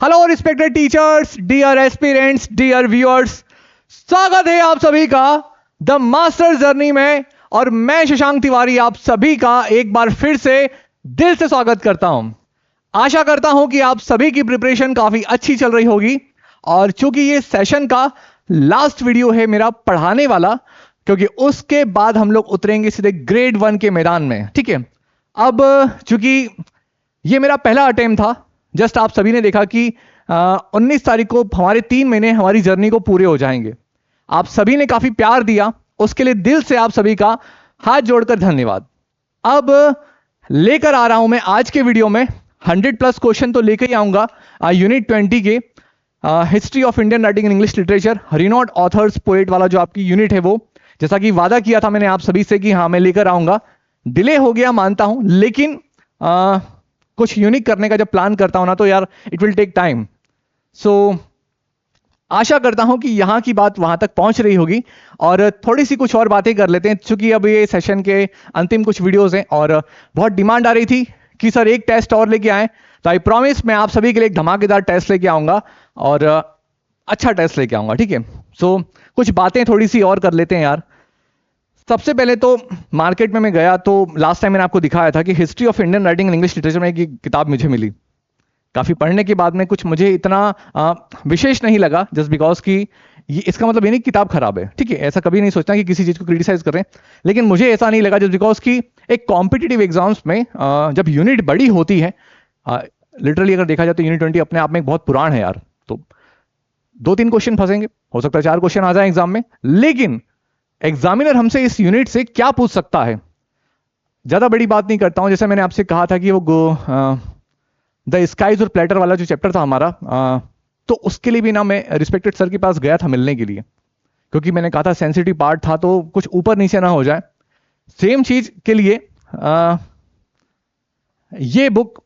Hello respected teachers, dear aspirants, dear viewers, स्वागत है आप सभी का द मास्टर जर्नी में। और मैं शशांक तिवारी आप सभी का एक बार फिर से दिल से स्वागत करता हूं। आशा करता हूं कि आप सभी की प्रिपरेशन काफी अच्छी चल रही होगी। और चूंकि ये सेशन का लास्ट वीडियो है मेरा पढ़ाने वाला, क्योंकि उसके बाद हम लोग उतरेंगे सीधे ग्रेड 1 के मैदान में। ठीक है, अब चूंकि ये मेरा पहला अटेम्प्ट था, जस्ट आप सभी ने देखा कि 19 तारीख को हमारे 3 महीने हमारी जर्नी को पूरे हो जाएंगे। आप सभी ने काफी प्यार दिया, उसके लिए दिल से आप सभी का हाथ जोड़कर धन्यवाद। अब लेकर आ रहा हूं मैं आज के वीडियो में 100+ क्वेश्चन तो लेकर ही आऊंगा यूनिट 20 के history of Indian writing in English literature, renowned authors poet वाला जो आपकी यूनिट है वो, जैसा कि वादा किया था मैंने आप सभी से कि हाँ मैं लेकर आऊंगा। डिले हो गया मानता हूं, लेकिन कुछ यूनिक करने का जब प्लान करता हूं ना तो यार इट विल टेक टाइम। सो आशा करता हूं कि यहां की बात वहां तक पहुंच रही होगी। और थोड़ी सी कुछ और बातें कर लेते हैं, चूंकि अब ये सेशन के अंतिम कुछ वीडियोस हैं और बहुत डिमांड आ रही थी कि सर एक टेस्ट और लेके आए, तो आई प्रॉमिस मैं आप सभी के लिए एक धमाकेदार टेस्ट लेके आऊंगा और अच्छा टेस्ट लेके आऊंगा। ठीक है, सो कुछ बातें थोड़ी सी और कर लेते हैं यार। सबसे पहले तो मार्केट में मैं गया तो लास्ट टाइम मैंने आपको दिखाया था कि history of Indian writing in English literature में एक किताब मुझे मिली। काफी पढ़ने के बाद में कुछ मुझे इतना विशेष नहीं लगा, जस्ट बिकॉज कि ये इसका मतलब ये नहीं किताब खराब है। ठीक है, ऐसा कभी नहीं सोचना कि किसी चीज को क्रिटिसाइज करें, लेकिन मुझे ऐसा नहीं लगा जस्ट बिकॉज कि एक कॉम्पिटिटिव एग्जाम्स में जब यूनिट बड़ी होती है, लिटरली अगर देखा जाए तो यूनिट 20 अपने आप में एक बहुत पुरान है यार, तो 2-3 क्वेश्चन फंसेंगे, हो सकता है 4 क्वेश्चन आ जाए एग्जाम में, लेकिन एग्जामिनर हमसे इस यूनिट से क्या पूछ सकता है। ज्यादा बड़ी बात नहीं करता हूं, जैसे मैंने आपसे कहा था कि वो द स्काइज और प्लेटर वाला जो चैप्टर था हमारा, तो उसके लिए भी ना मैं रिस्पेक्टेड सर के पास गया था मिलने के लिए, क्योंकि मैंने कहा था सेंसिटिव पार्ट था तो कुछ ऊपर नीचे ना हो जाए। सेम चीज के लिए ये बुक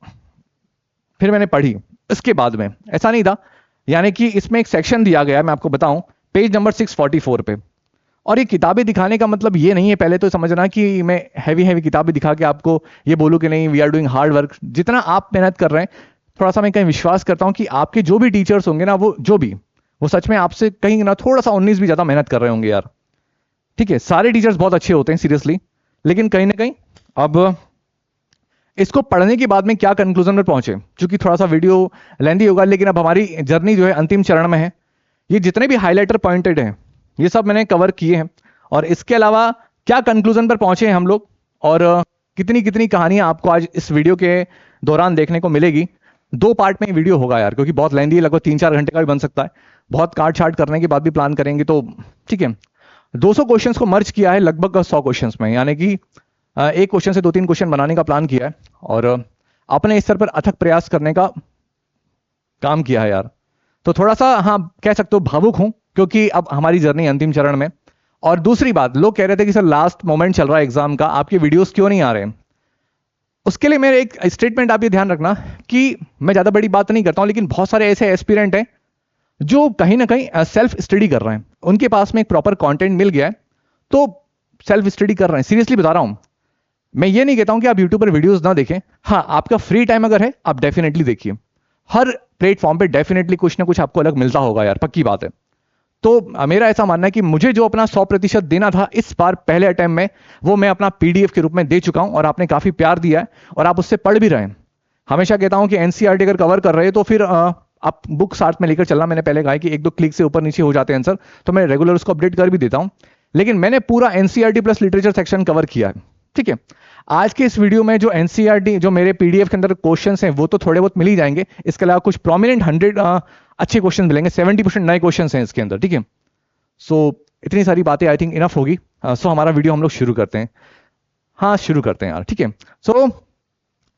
फिर मैंने पढ़ी। इसके बाद में ऐसा नहीं था, यानी कि इसमें एक सेक्शन दिया गया है, मैं आपको बताऊं, पेज नंबर 644 पे। और ये किताबें दिखाने का मतलब ये नहीं है पहले तो समझना कि मैं हैवी किताबें दिखा के आपको ये बोलूं कि नहीं we are doing hard work. जितना आप मेहनत कर रहे हैं, थोड़ा सा मैं कहीं विश्वास करता हूं कि आपके जो भी टीचर्स होंगे ना, वो सच में आपसे कहीं ना थोड़ा सा 19 भी ज्यादा मेहनत कर रहे होंगे यार। ठीक है, सारे टीचर्स बहुत अच्छे होते हैं सीरियसली, लेकिन कहीं ना कहीं अब इसको पढ़ने के बाद में क्या कंक्लूजन में पहुंचे, क्योंकि थोड़ा सा वीडियो लेंदी होगा, लेकिन अब हमारी जर्नी जो है अंतिम चरण में है। ये जितने भी हाईलाइटर पॉइंटेड हैं ये सब मैंने कवर किए हैं, और इसके अलावा क्या कंक्लूजन पर पहुंचे हैं हम लोग, और कितनी कितनी कहानियां आपको आज इस वीडियो के दौरान देखने को मिलेगी। 2 पार्ट में वीडियो होगा यार, क्योंकि बहुत लेंदी है, लगभग 3-4 घंटे का भी बन सकता है। बहुत काट छाट करने के बाद भी प्लान करेंगे तो ठीक है। 200 क्वेश्चंस को मर्ज किया है लगभग 100 क्वेश्चंस में, यानी कि एक क्वेश्चन से 2-3 क्वेश्चन बनाने का प्लान किया है, और अपने स्तर पर अथक प्रयास करने का काम किया है यार। तो थोड़ा सा हाँ कह सकते हो भावुक हूं, क्योंकि अब हमारी जर्नी अंतिम चरण में। और दूसरी बात, लोग कह रहे थे कि सर लास्ट मोमेंट चल रहा है एग्जाम का, आपके वीडियोस क्यों नहीं आ रहे हैं। उसके लिए मेरे एक स्टेटमेंट आप ये ध्यान रखना कि मैं ज्यादा बड़ी बात नहीं करता हूं, लेकिन बहुत सारे ऐसे एस्पिरेंट हैं जो कहीं ना कहीं सेल्फ स्टडी कर रहे हैं, उनके पास में एक प्रॉपर कंटेंट मिल गया है तो सेल्फ स्टडी कर रहे हैं। सीरियसली बता रहा हूं, मैं ये नहीं कहता हूं कि आप यूट्यूब पर वीडियोस ना देखें। हाँ, आपका फ्री टाइम अगर है आप डेफिनेटली देखिए, हर प्लेटफॉर्म पे डेफिनेटली कुछ ना कुछ आपको अलग मिलता होगा यार, पक्की बात है। तो मेरा ऐसा मानना है कि मुझे जो अपना 100% देना था इस बार पहले अटेम्प्ट में, वो मैं अपना पीडीएफ के रूप में दे चुका हूं, और आपने काफी प्यार दिया है और आप उससे पढ़ भी रहे हैं। हमेशा कहता हूं कि एनसीईआरटी अगर कवर कर रहे हैं तो फिर आप बुक साथ में लेकर चलना। मैंने पहले कहा कि 1-2 क्लिक से ऊपर नीचे हो जाते हैं आंसर, तो मैं रेगुलर उसको अपडेट कर भी देता हूं, लेकिन मैंने पूरा NCERT plus literature section cover किया है। ठीक है, आज के इस वीडियो में जो एनसीईआरटी जो मेरे पीडीएफ के अंदर क्वेश्चंस हैं वो तो थोड़े बहुत मिल ही जाएंगे, इसके अलावा कुछ प्रोमिनेंट 100 अच्छे क्वेश्चन मिलेंगे, 70% नए क्वेश्चंस हैं इसके अंदर। ठीक है, सो इतनी सारी बातें आई थिंक इनफ होगी। सो हमारा वीडियो हम लोग शुरू करते हैं। हाँ शुरू करते हैं यार, ठीक है। सो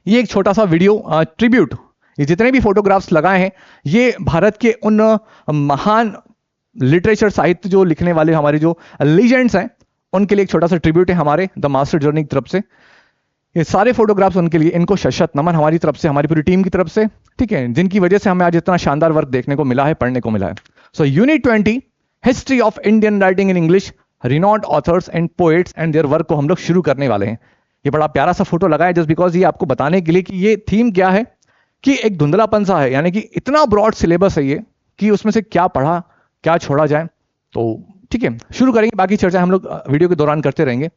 ये एक छोटा सा वीडियो ट्रिब्यूट, ये जितने भी फोटोग्राफ्स लगाए हैं ये भारत के उन महान लिटरेचर साहित्य जो लिखने वाले हमारे जो लीजेंड्स हैं उनके लिए एक छोटा सा ट्रिब्यूट है हमारे द मास्टर जर्नी की तरफ से। ये सारे फोटोग्राफ्स उनके लिए, इनको शत नमन हमारी तरफ से, हमारी पूरी टीम की तरफ से, ठीक है, जिनकी वजह से हमें आज इतना शानदार वर्क देखने को मिला है, पढ़ने को मिला है। So unit 20 history of Indian writing in English, renowned authors and poets and their work को हम लोग शुरू करने वाले हैं। ये बड़ा प्यारा सा फोटो लगा है जस्ट बिकॉज ये आपको बताने के लिए कि ये थीम क्या है, कि एक धुंधलापन सा है, यानी कि इतना ब्रॉड सिलेबस है ये कि उसमें से क्या पढ़ा क्या छोड़ा जाए। तो ठीक है, शुरू करेंगे, बाकी चर्चा हम लोग वीडियो के दौरान करते रहेंगे।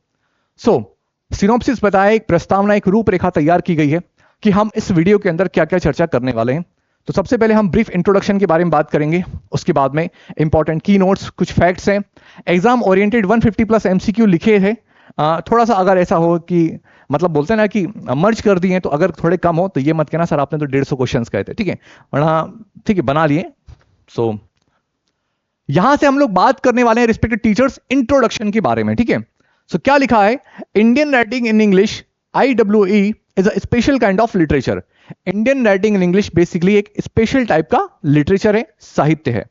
सो सिनॉप्सिस बताया, एक प्रस्तावना, एक रूपरेखा तैयार की गई है कि हम इस वीडियो के अंदर क्या क्या चर्चा करने वाले हैं। तो सबसे पहले हम ब्रीफ इंट्रोडक्शन के बारे में बात करेंगे, उसके बाद में इंपॉर्टेंट की नोट्स, कुछ फैक्ट्स हैं, एग्जाम ओरिएंटेड 150 प्लस एमसीक्यू लिखे हैं। थोड़ा सा अगर ऐसा हो कि मतलब बोलते हैं ना कि मर्ज कर दिए, तो अगर थोड़े कम हो तो ये मत कहना सर आपने तो 150 क्वेश्चन कहे थे, ठीक है, वरना ठीक है बना लिए। सो यहां से हम लोग बात करने वाले हैं रिस्पेक्टेड टीचर्स इंट्रोडक्शन के बारे में, ठीक है। सो क्या लिखा है, Indian writing in English IWE is a special kind of literature. Indian writing in English basically एक स्पेशल टाइप का लिटरेचर है, साहित्य है।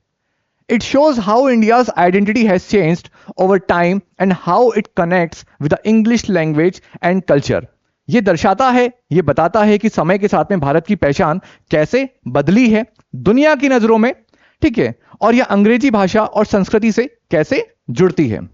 It shows how India's identity has changed over time and how it connects with the English language and culture. ये दर्शाता है, ये बताता है कि समय के साथ में भारत की पहचान कैसे बदली है दुनिया की नजरों में, ठीक है, और यह अंग्रेजी भाषा और संस्कृति से कैसे जुड़ती है।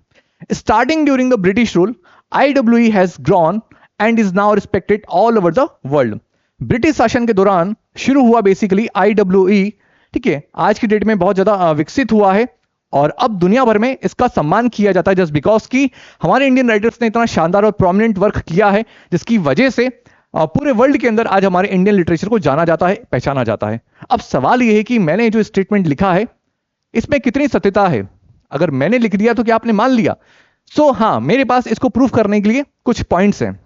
Starting during the British rule, IWE has grown and is now respected all over the world. British शासन के दौरान शुरू हुआ बेसिकली IWE, ठीक है, आज की डेट में बहुत ज्यादा विकसित हुआ है और अब दुनिया भर में इसका सम्मान किया जाता है, जस्ट बिकॉज कि हमारे इंडियन राइटर्स ने इतना शानदार और प्रोमिनेंट वर्क किया है, जिसकी वजह से पूरे वर्ल्ड के अंदर आज हमारे इंडियन लिटरेचर को जाना जाता है, पहचाना जाता है। अब सवाल यह है कि मैंने जो स्टेटमेंट लिखा है इसमें कितनी सत्यता है। अगर मैंने लिख दिया तो क्या आपने मान लिया? सो हाँ, मेरे पास इसको प्रूफ करने के लिए कुछ पॉइंट्स हैं।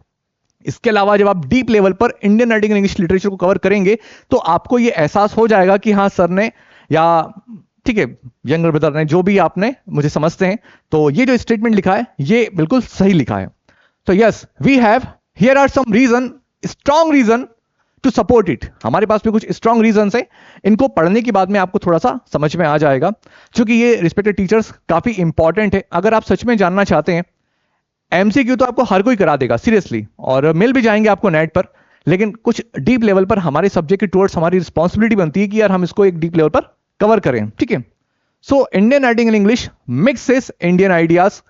इसके अलावा जब आप डीप लेवल पर इंडियन राइटिंग इंग्लिश लिटरेचर को कवर करेंगे तो आपको यह एहसास हो जाएगा कि हाँ सर ने या ठीक है यंगर ब्रदर ने, जो भी आपने मुझे समझते हैं, तो ये जो स्टेटमेंट लिखा है ये बिल्कुल सही लिखा है। तो yes, we have here are some reason, strong reason to support it. हमारे पास भी कुछ स्ट्रॉन्ग रीजन है, इनको पढ़ने के बाद में आपको थोड़ा सा समझ में आ जाएगा, क्योंकि ये रिस्पेक्टेड टीचर्स काफी इंपॉर्टेंट है। अगर आप सच में जानना चाहते हैं, एमसीक्यू तो आपको हर कोई करा देगा सीरियसली, और मिल भी जाएंगे आपको नेट पर, लेकिन कुछ डीप लेवल पर हमारे सब्जेक्ट के टुवर्ड्स हमारी रिस्पॉन्सिबिलिटी बनती है कि यार हम इसको एक डीप लेवल पर कवर करें, ठीक है। So Indian writing in English mixes Indian ideas,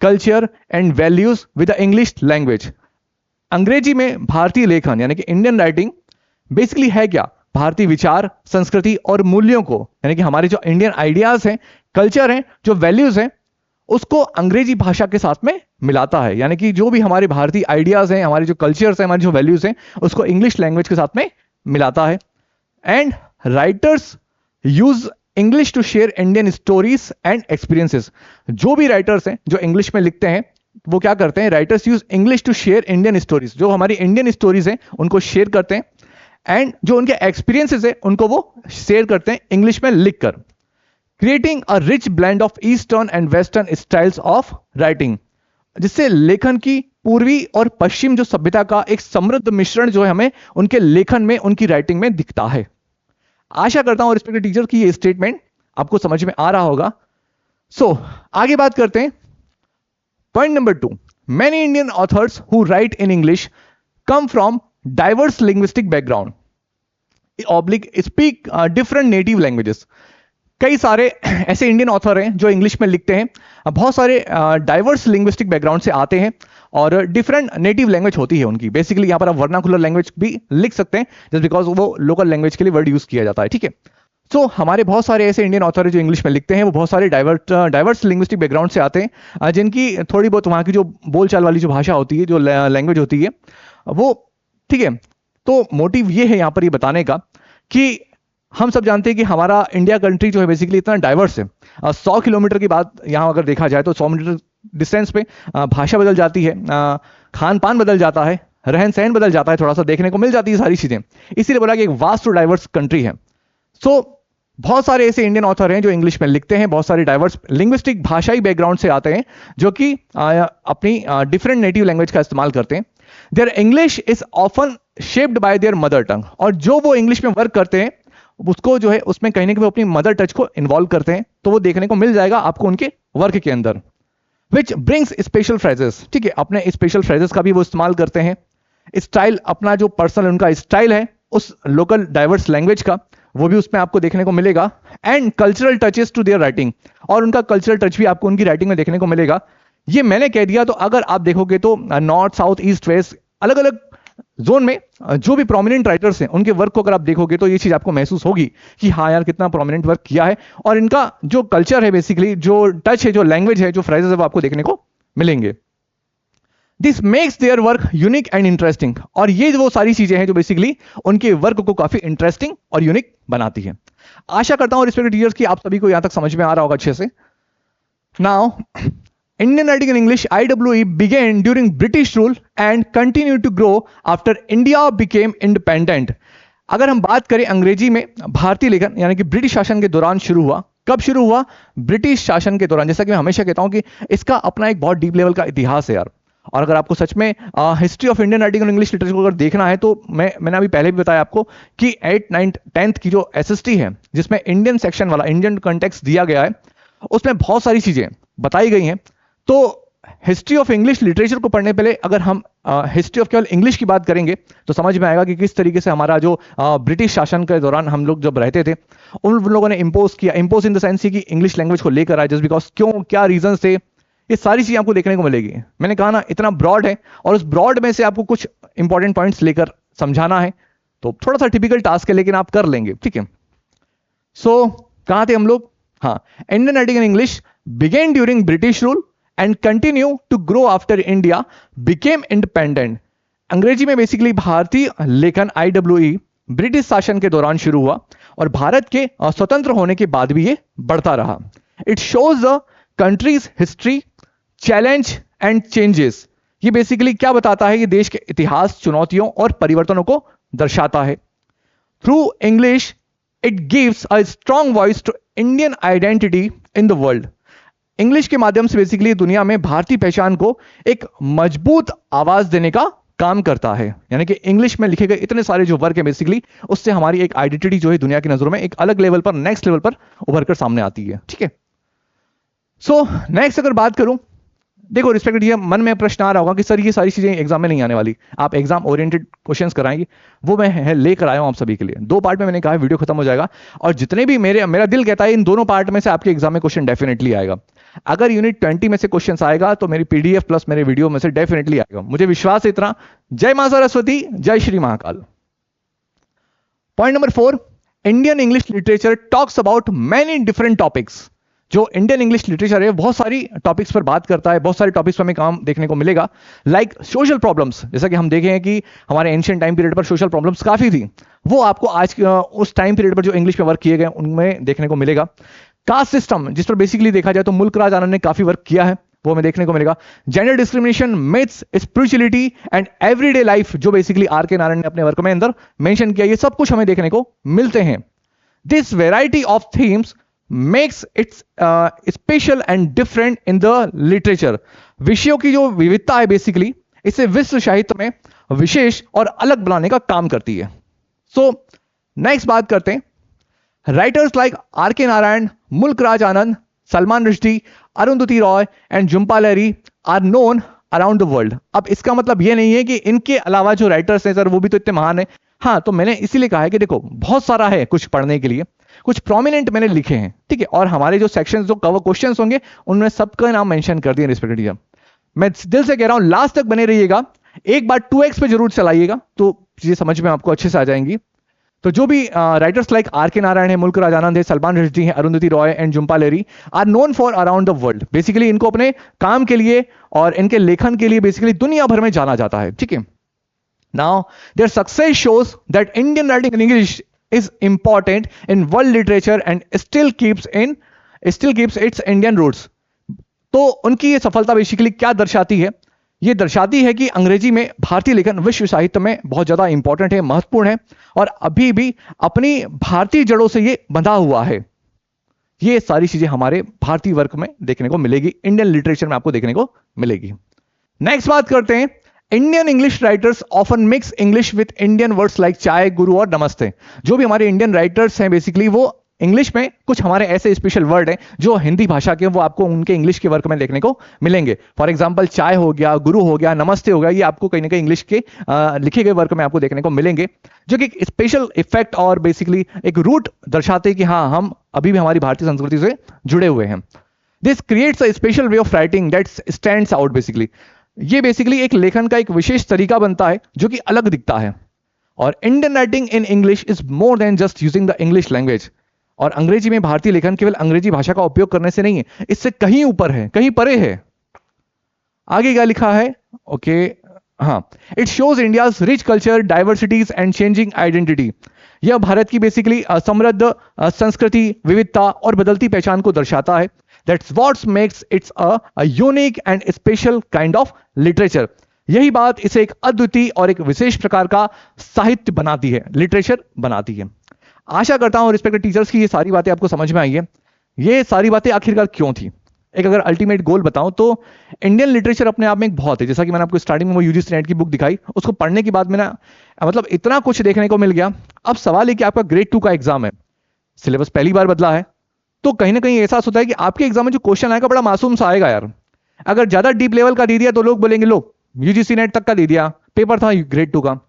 culture and values with the English language. अंग्रेजी में भारतीय लेखन यानी कि इंडियन राइटिंग बेसिकली है क्या? भारतीय विचार, संस्कृति और मूल्यों को, यानी कि हमारे जो इंडियन आइडियाज हैं, कल्चर हैं, जो वैल्यूज हैं, उसको अंग्रेजी भाषा के साथ में मिलाता है। यानी कि जो भी हमारे भारतीय आइडियाज हैं, हमारे जो कल्चर्स हैं, हमारी जो वैल्यूज हैं, उसको इंग्लिश लैंग्वेज के साथ में मिलाता है। And writers use English to share Indian stories and experiences. जो भी राइटर्स हैं जो इंग्लिश में लिखते हैं, वो क्या करते हैं? Writers use English to share Indian stories, जो हमारी इंडियन स्टोरीज हैं उनको शेयर करते हैं, एंड जो उनके एक्सपीरियंसेस है उनको वो शेयर करते हैं इंग्लिश में लिखकर, creating a rich blend of eastern and western styles of writing, जिससे लेखन की पूर्वी और पश्चिम जो सभ्यता का एक समृद्ध मिश्रण जो है हमें उनके लेखन में, उनकी राइटिंग में दिखता है। आशा करता हूं रिस्पेक्टेड टीचर की ये स्टेटमेंट आपको समझ में आ रहा होगा। सो आगे बात करते हैं। Point number 2, many Indian authors who write in English come from diverse linguistic background oblique speak different native languages. कई सारे ऐसे इंडियन ऑथर हैं जो इंग्लिश में लिखते हैं, बहुत सारे डाइवर्स लिंग्विस्टिक बैकग्राउंड से आते हैं और डिफरेंट नेटिव लैंग्वेज होती है उनकी। बेसिकली यहां पर आप वर्नाकुलर लैंग्वेज भी लिख सकते हैं, जस्ट बिकॉज वो लोकल लैंग्वेज के लिए वर्ड यूज किया जाता है, ठीक है। सो हमारे बहुत सारे ऐसे इंडियन ऑथर हैं जो इंग्लिश में लिखते हैं, वो बहुत सारे डाइवर्स लिंग्विस्टिक बैकग्राउंड से आते हैं, जिनकी थोड़ी बहुत वहाँ की जो बोलचाल वाली जो भाषा होती है, जो लैंग्वेज होती है वो, ठीक है। तो मोटिव ये है यहाँ पर ये बताने का कि हम सब जानते हैं कि हमारा इंडिया कंट्री जो है बेसिकली इतना डाइवर्स है। 100 किलोमीटर की बात यहाँ अगर देखा जाए तो 100 मीटर डिस्टेंस पे भाषा बदल जाती है, खान पान बदल जाता है, रहन सहन बदल जाता है, थोड़ा सा देखने को मिल जाती है सारी चीजें। इसीलिए बोला कि एक वास्ट और डाइवर्स कंट्री है। सो बहुत सारे ऐसे इंडियन ऑथर हैं जो इंग्लिश में लिखते हैं, बहुत सारे डाइवर्स लिंग्विस्टिक भाषाई बैकग्राउंड से आते हैं, जो कि अपनी डिफरेंट नेटिव लैंग्वेज का इस्तेमाल करते हैं। Their English is often shaped by their mother tongue, और जो वो इंग्लिश में वर्क करते हैं उसको जो है उसमें कहीं ना कहीं अपनी मदर टच को इन्वॉल्व करते हैं, तो वो देखने को मिल जाएगा आपको उनके वर्क के अंदर। विच ब्रिंग्स स्पेशल फ्रेजेस, ठीक है, अपने स्पेशल फ्रेजेस का भी वो इस्तेमाल करते हैं। स्टाइल, अपना जो पर्सनल उनका स्टाइल है उस लोकल डाइवर्स लैंग्वेज का, वो भी उसमें आपको देखने को मिलेगा। And cultural touches to their writing, और उनका कल्चरल टच भी आपको उनकी राइटिंग में देखने को मिलेगा। ये मैंने कह दिया, तो अगर आप देखोगे तो नॉर्थ, साउथ, ईस्ट, वेस्ट अलग अलग जोन में जो भी प्रोमिनेंट राइटर्स हैं उनके वर्क को अगर आप देखोगे तो ये चीज आपको महसूस होगी कि हाँ यार कितना प्रोमिनेंट वर्क किया है, और इनका जो कल्चर है बेसिकली, जो टच है, जो लैंग्वेज है, जो फ्रेजेस है, वो आपको देखने को मिलेंगे। This makes their work unique and interesting, और ये वो सारी चीजें हैं जो बेसिकली उनके वर्क को काफी इंटरेस्टिंग और यूनिक बनाती है। आशा करता हूं रिस्पेक्टेड टीचर्स की आप सभी को यहां तक समझ में आ रहा होगा अच्छे से। Now Indian writing in English IWE began during British rule and continued to grow after India became independent. अगर हम बात करें अंग्रेजी में भारतीय लेखन यानी कि ब्रिटिश शासन के दौरान शुरू हुआ। कब शुरू हुआ? ब्रिटिश शासन के दौरान। जैसा कि मैं हमेशा कहता हूं कि इसका अपना एक बहुत डीप लेवल का इतिहास है यार। और अगर आपको सच में history of Indian writing in English literature को अगर देखना है तो मैंने अभी पहले भी बताया आपको कि 8th 9th 10th की जो एसएसटी है जिसमें इंडियन सेक्शन वाला इंडियन कॉन्टेक्स्ट दिया गया है उसमें बहुत सारी चीजें बताई गई हैं। तो हिस्ट्री ऑफ इंग्लिश लिटरेचर को पढ़ने पहले अगर हम हिस्ट्री ऑफ केवल इंग्लिश की बात करेंगे तो समझ में आएगा कि किस तरीके से हमारा जो ब्रिटिश शासन के दौरान हम लोग जब रहते थे उन लोगों ने इंपोज इन द सेंस कि इंग्लिश लैंग्वेज को लेकर आए, जस्ट बिकॉज क्यों, क्या रीजन थे, ये सारी चीजें आपको देखने को मिलेगी। मैंने कहा ना इतना ब्रॉड है और उस ब्रॉड में से आपको कुछ इंपॉर्टेंट पॉइंट्स लेकर समझाना है, तो थोड़ा सा टिपिकल टास्क है लेकिन आप कर लेंगे, ठीक है। सो कहां थे हम लोग? हाँ, Indian writing in English began during British rule and continue to grow after India became independent. अंग्रेजी में बेसिकली भारतीय लेखन IWE ब्रिटिश शासन के दौरान शुरू हुआ और भारत के स्वतंत्र होने के बाद भी ये बढ़ता रहा। It shows the countries history, challenge and changes. ये बेसिकली क्या बताता है? ये देश के इतिहास, चुनौतियों और परिवर्तनों को दर्शाता है। Through English it gives a strong voice to Indian identity in the world. English के माध्यम से बेसिकली दुनिया में भारतीय पहचान को एक मजबूत आवाज देने का काम करता है। यानी कि इंग्लिश में लिखे गए इतने सारे जो वर्क है बेसिकली उससे हमारी एक आइडेंटिटी जो है दुनिया की नजरों में एक अलग लेवल पर, नेक्स्ट लेवल पर उभर कर सामने आती है, ठीक है। सो नेक्स्ट अगर बात करूं, देखो रिस्पेक्टेड ये मन में प्रश्न आ रहा होगा कि सर ये सारी चीजें एग्जाम में नहीं आने वाली, आप एग्जाम ओरिएंटेड क्वेश्चंस कराएंगे, वो मैं लेकर आया हूं आप सभी के लिए। 2 पार्ट में मैंने कहा वीडियो खत्म हो जाएगा और जितने भी मेरा दिल कहता है इन दोनों पार्ट में से आपके एग्जाम में क्वेश्चन डेफिनेटली आएगा। अगर यूनिट 20 में से क्वेश्चन आएगा तो मेरी पीडीएफ प्लस मेरे वीडियो में से डेफिनेटली आएगा, मुझे विश्वास है इतना। जय मां सरस्वती, जय Shri Mahakal. Point number 4, Indian English literature talks about many different topics. जो इंडियन इंग्लिश लिटरेचर है बहुत सारी टॉपिक्स पर बात करता है, बहुत सारे टॉपिक्स पर हमें काम देखने को मिलेगा। लाइक सोशल प्रॉब्लम्स, जैसा कि हम देखें हैं कि हमारे एंशिएंट टाइम पीरियड पर सोशल प्रॉब्लम्स काफी थी, वो आपको आज उस टाइम पीरियड पर जो इंग्लिश में वर्क किए गए उनमें देखने को मिलेगा। कास्ट सिस्टम, जिस पर बेसिकली देखा जाए तो मुल्क राज आनंद ने काफी वर्क किया है, वो हमें देखने को मिलेगा। Gender discrimination, myths, spirituality and everyday life, जो बेसिकली आर.के. नारायण ने अपने वर्क में अंदर मेंशन किया, ये सब कुछ हमें देखने को मिलते हैं। This variety of themes makes it's special and different in the literature. विषयों की जो विविधता है बेसिकली इसे विश्व साहित्य में विशेष और अलग बनाने का काम करती है। सो नेक्स्ट बात करते हैं, writers like R K. Narayan, Mulk Raj Anand, Salman Rushdie, Arundhati Roy and Jhumpa Lahiri are known around the world. अब इसका मतलब यह नहीं है कि इनके अलावा जो राइटर्स हैं सर वो भी तो इतने महान है। हाँ, तो मैंने इसीलिए कहा है कि देखो बहुत सारा है कुछ पढ़ने के लिए, कुछ प्रोमिनेंट मैंने लिखे हैं, ठीक है, और हमारे जो सेक्शंस जो कवर क्वेश्चंस होंगे उनमें सबका नाम मेंशन कर दिए रिस्पेक्टेड टीचर। मैं दिल से कह रहा हूं लास्ट तक बने रहिएगा, एक बार 2x पे जरूर चलाइएगा तो चीजें समझ में आपको अच्छे से आ जाएंगी। तो जो भी राइटर्स लाइक आर.के. नारायण है, मुल्क राज आनंद है, सलमान रुश्दी है, Arundhati Roy and Jhumpa Lahiri are known for around the world. Basically इनको अपने काम के लिए और इनके लेखन के लिए बेसिकली दुनिया भर में जाना जाता है, ठीक है। Now their success shows that Indian writing in English is important in world literature and still keeps its Indian roots। तो उनकी ये सफलता बेसिकली क्या दर्शाती है? ये दर्शाती है कि अंग्रेजी में भारतीय लेखन विश्व साहित्य में बहुत ज्यादा इंपॉर्टेंट है, महत्वपूर्ण है और अभी भी अपनी भारतीय जड़ों से ये बंधा हुआ है। ये सारी चीजें हमारे भारतीय वर्क में देखने को मिलेगी, इंडियन लिटरेचर में आपको देखने को मिलेगी। नेक्स्ट बात करते हैं, Indian English writers often mix English with Indian words like चाय, गुरु और नमस्ते। जो भी हमारे इंडियन राइटर्स हैं बेसिकली वो इंग्लिश में कुछ हमारे ऐसे स्पेशल वर्ड हैं जो हिंदी भाषा के वो आपको उनके इंग्लिश के वर्क में देखने को मिलेंगे। फॉर एग्जांपल चाय हो गया, गुरु हो गया, नमस्ते हो गया, ये आपको कहीं ना कहीं इंग्लिश के लिखे गए वर्क में आपको देखने को मिलेंगे, जो कि स्पेशल इफेक्ट और बेसिकली एक रूट दर्शाते हैं कि हाँ हम अभी भी हमारी भारतीय संस्कृति से जुड़े हुए हैं। This creates a special way of writing that stands out basically. ये बेसिकली एक लेखन का एक विशेष तरीका बनता है जो कि अलग दिखता है। और Indian writing in English is more than just using the English language. और अंग्रेजी में भारतीय लेखन केवल अंग्रेजी भाषा का उपयोग करने से नहीं है, इससे कहीं ऊपर है, कहीं परे है। आगे क्या लिखा है? ओके, हाँ, it shows India's rich culture, diversities and changing identity. यह भारत की बेसिकली समृद्ध संस्कृति, विविधता और बदलती पहचान को दर्शाता है। That's what makes it's a unique and special kind of literature. यही बात इसे एक अद्वितीय और एक विशेष प्रकार का साहित्य बनाती है, लिटरेचर बनाती है। आशा करता हूं रिस्पेक्टेड टीचर्स की ये सारी बातें आपको समझ में आई है। ये सारी बातें आखिरकार क्यों थी? एक अगर अल्टीमेट गोल बताऊं तो इंडियन लिटरेचर अपने आप में एक बहुत है, जैसा कि मैंने आपको स्टार्टिंग में वो यूजीसी नेट की बुक दिखाई, उसको पढ़ने के बाद में ना मतलब इतना कुछ देखने को मिल गया। अब सवाल है कि आपका ग्रेड 2 का एग्जाम है, सिलेबस पहली बार बदला है, तो कहीं ना कहीं एहसास होता है कि आपके एग्जाम में जो क्वेश्चन आएगा बड़ा मासूम सा आएगा यार। अगर ज्यादा डीप लेवल का दे दिया तो लोग बोलेंगे लो यूजीसी नेट तक का दे दिया, पेपर था ग्रेड 2 का।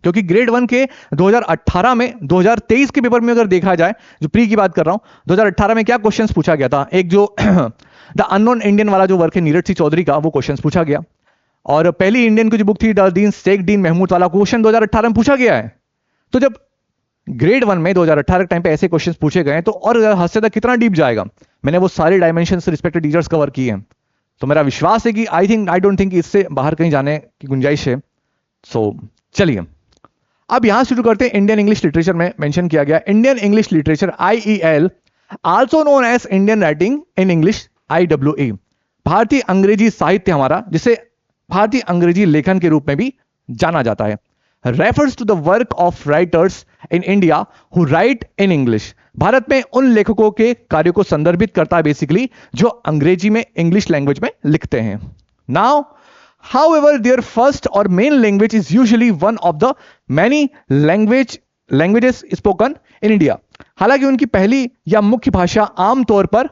क्योंकि ग्रेड 1 के 2018 में 2023 के पेपर में अगर देखा जाए, जो प्री की बात कर रहा हूं, 2018 में क्या क्वेश्चंस पूछा गया था, एक जो द अननोन इंडियन वाला जो वर्क है नीरज सिंह चौधरी का, वो क्वेश्चंस पूछा गया। और पहली इंडियन की जो बुक थी द दीन शेख दीन महमूद वाला क्वेश्चन 2018 में पूछा गया है। तो जब ग्रेड 1 में 2018 के टाइम पे ऐसे क्वेश्चंस पूछे गए तो और हद से कितना डीप जाएगा। मैंने वो सारे डायमेंशन रिस्पेक्टेड टीचर्स कवर किए हैं, तो मेरा विश्वास है कि आई डोंट थिंक इससे बाहर कहीं जाने की गुंजाइश है। सो चलिए अब यहां शुरू करते हैं। इंडियन इंग्लिश लिटरेचर में मेंशन किया गया Indian English literature IEL, also known as Indian writing in English IWA, भारतीय अंग्रेजी साहित्य हमारा, जिसे भारतीय अंग्रेजी लेखन के रूप में भी जाना जाता है, refers to the work of writers in India who write in English. भारत में उन लेखकों के कार्यों को संदर्भित करता है बेसिकली जो अंग्रेजी में, इंग्लिश लैंग्वेज में लिखते हैं। Now however their first or main language is usually one of the many languages spoken in India। हालांकि उनकी पहली या मुख्य भाषा आमतौर पर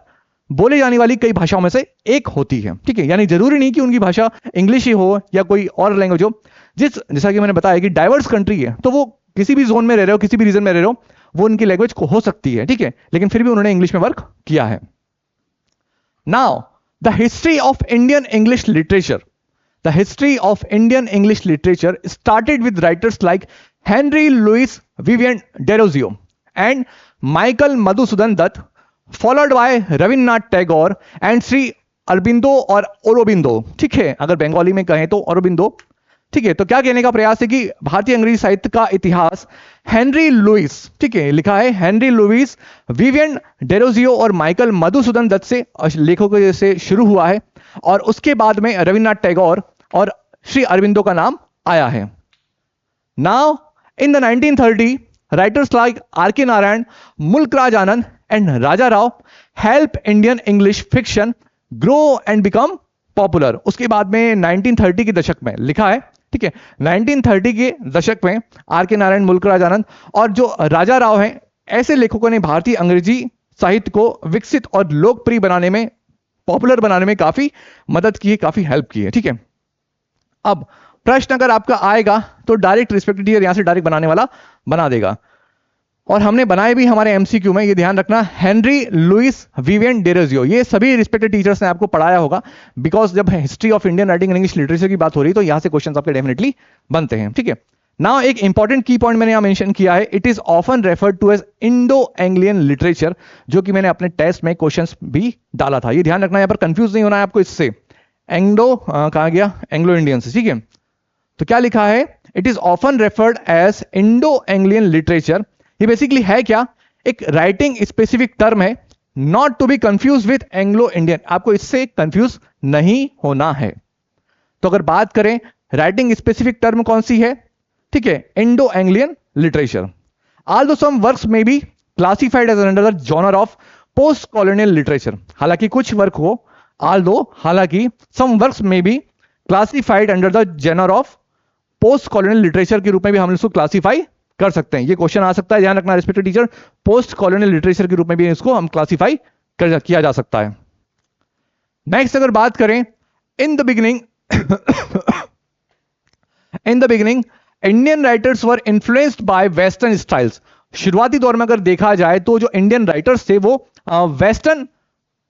बोले जाने वाली कई भाषाओं में से एक होती है, ठीक है, यानी जरूरी नहीं कि उनकी भाषा इंग्लिश ही हो या कोई और लैंग्वेज हो। जैसा कि मैंने बताया कि डाइवर्स कंट्री है, तो वो किसी भी जोन में रह रहे हो, किसी भी रीजन में रह रहे हो, वो उनकी लैंग्वेज को हो सकती है, ठीक है, लेकिन फिर भी उन्होंने इंग्लिश में वर्क किया है। Now the history of Indian English literature. The history of Indian English literature started with writers like Henry Louis Vivian Derozio and Michael Madhusudan Dutt, followed by Rabindranath Tagore and Sri Aurobindo और Aurobindo, ठीक है, अगर बंगाली में कहें तो Aurobindo, ठीक है। तो क्या कहने का प्रयास है कि भारतीय अंग्रेजी साहित्य का इतिहास हेनरी लुइस, ठीक है, लिखा है हेनरी लुइस विवियन डेरोजियो और माइकल मधुसूदन दत्त से लेखकों से शुरू हुआ है, और उसके बाद में रविन्द्रनाथ टैगोर और श्री अरविंदो का नाम आया है। Now in the 1930 writers like R.K. Narayan, Mulk Raj Anand and Raja Rao help Indian English fiction grow and become popular. उसके बाद में 1930 के दशक में लिखा है, ठीक है, 1930 के दशक में R.K. नारायण, मुल्कराज आनंद और जो राजा राव हैं, ऐसे लेखकों ने भारतीय अंग्रेजी साहित्य को विकसित और लोकप्रिय बनाने में, पॉपुलर बनाने में काफी मदद की है, काफी हेल्प की है, ठीक है। अब प्रश्न अगर आपका आएगा तो डायरेक्ट रिस्पेक्टेड टीचर यहां से डायरेक्ट बनाने वाला बना देगा, और हमने बनाए भी हमारे एमसीक्यू में, ये ध्यान रखना, हेनरी लुइस विवियन डेरोजियो, ये सभी रिस्पेक्टेड टीचर्स ने आपको पढ़ाया होगा, बिकॉज जब history of Indian writing and English literature की बात हो रही है तो यहां से क्वेश्चंस आपके डेफिनेटली बनते हैं, ठीक है। नाउ एक इंपॉर्टेंट की पॉइंट मैंने यहां मेंशन किया है, it is often referred to as Indo Anglian literature, जो कि मैंने अपने टेस्ट में क्वेश्चंस भी डाला था। ये ध्यान रखना, यहां पर कंफ्यूज नहीं होना है आपको इससे। एंग्लो कहा गया, एंग्लो इंडियन से, ठीक है। तो क्या लिखा है, it is often referred as Indo Anglian literature. ये बेसिकली है क्या, एक राइटिंग स्पेसिफिक टर्म है, not to be confuse with Anglo Indian, आपको इससे कंफ्यूज नहीं होना है। तो अगर बात करें राइटिंग स्पेसिफिक टर्म कौन सी है, ठीक है, Indo Anglian literature. Although some works may be classified as under the genre of post colonial literature, हालांकि कुछ वर्क हो, हालांकि some works may be classified under the genre of post colonial literature के रूप में भी हम इसको क्लासिफाई कर सकते हैं। ये क्वेश्चन आ सकता है, ध्यान रखना respected teacher, post colonial literature के रूप में भी इसको हम क्लासिफाई किया जा सकता है। नेक्स्ट अगर बात करें, in the beginning Indian writers were influenced by western styles. शुरुआती दौर में अगर देखा जाए तो जो इंडियन राइटर्स थे वो वेस्टर्न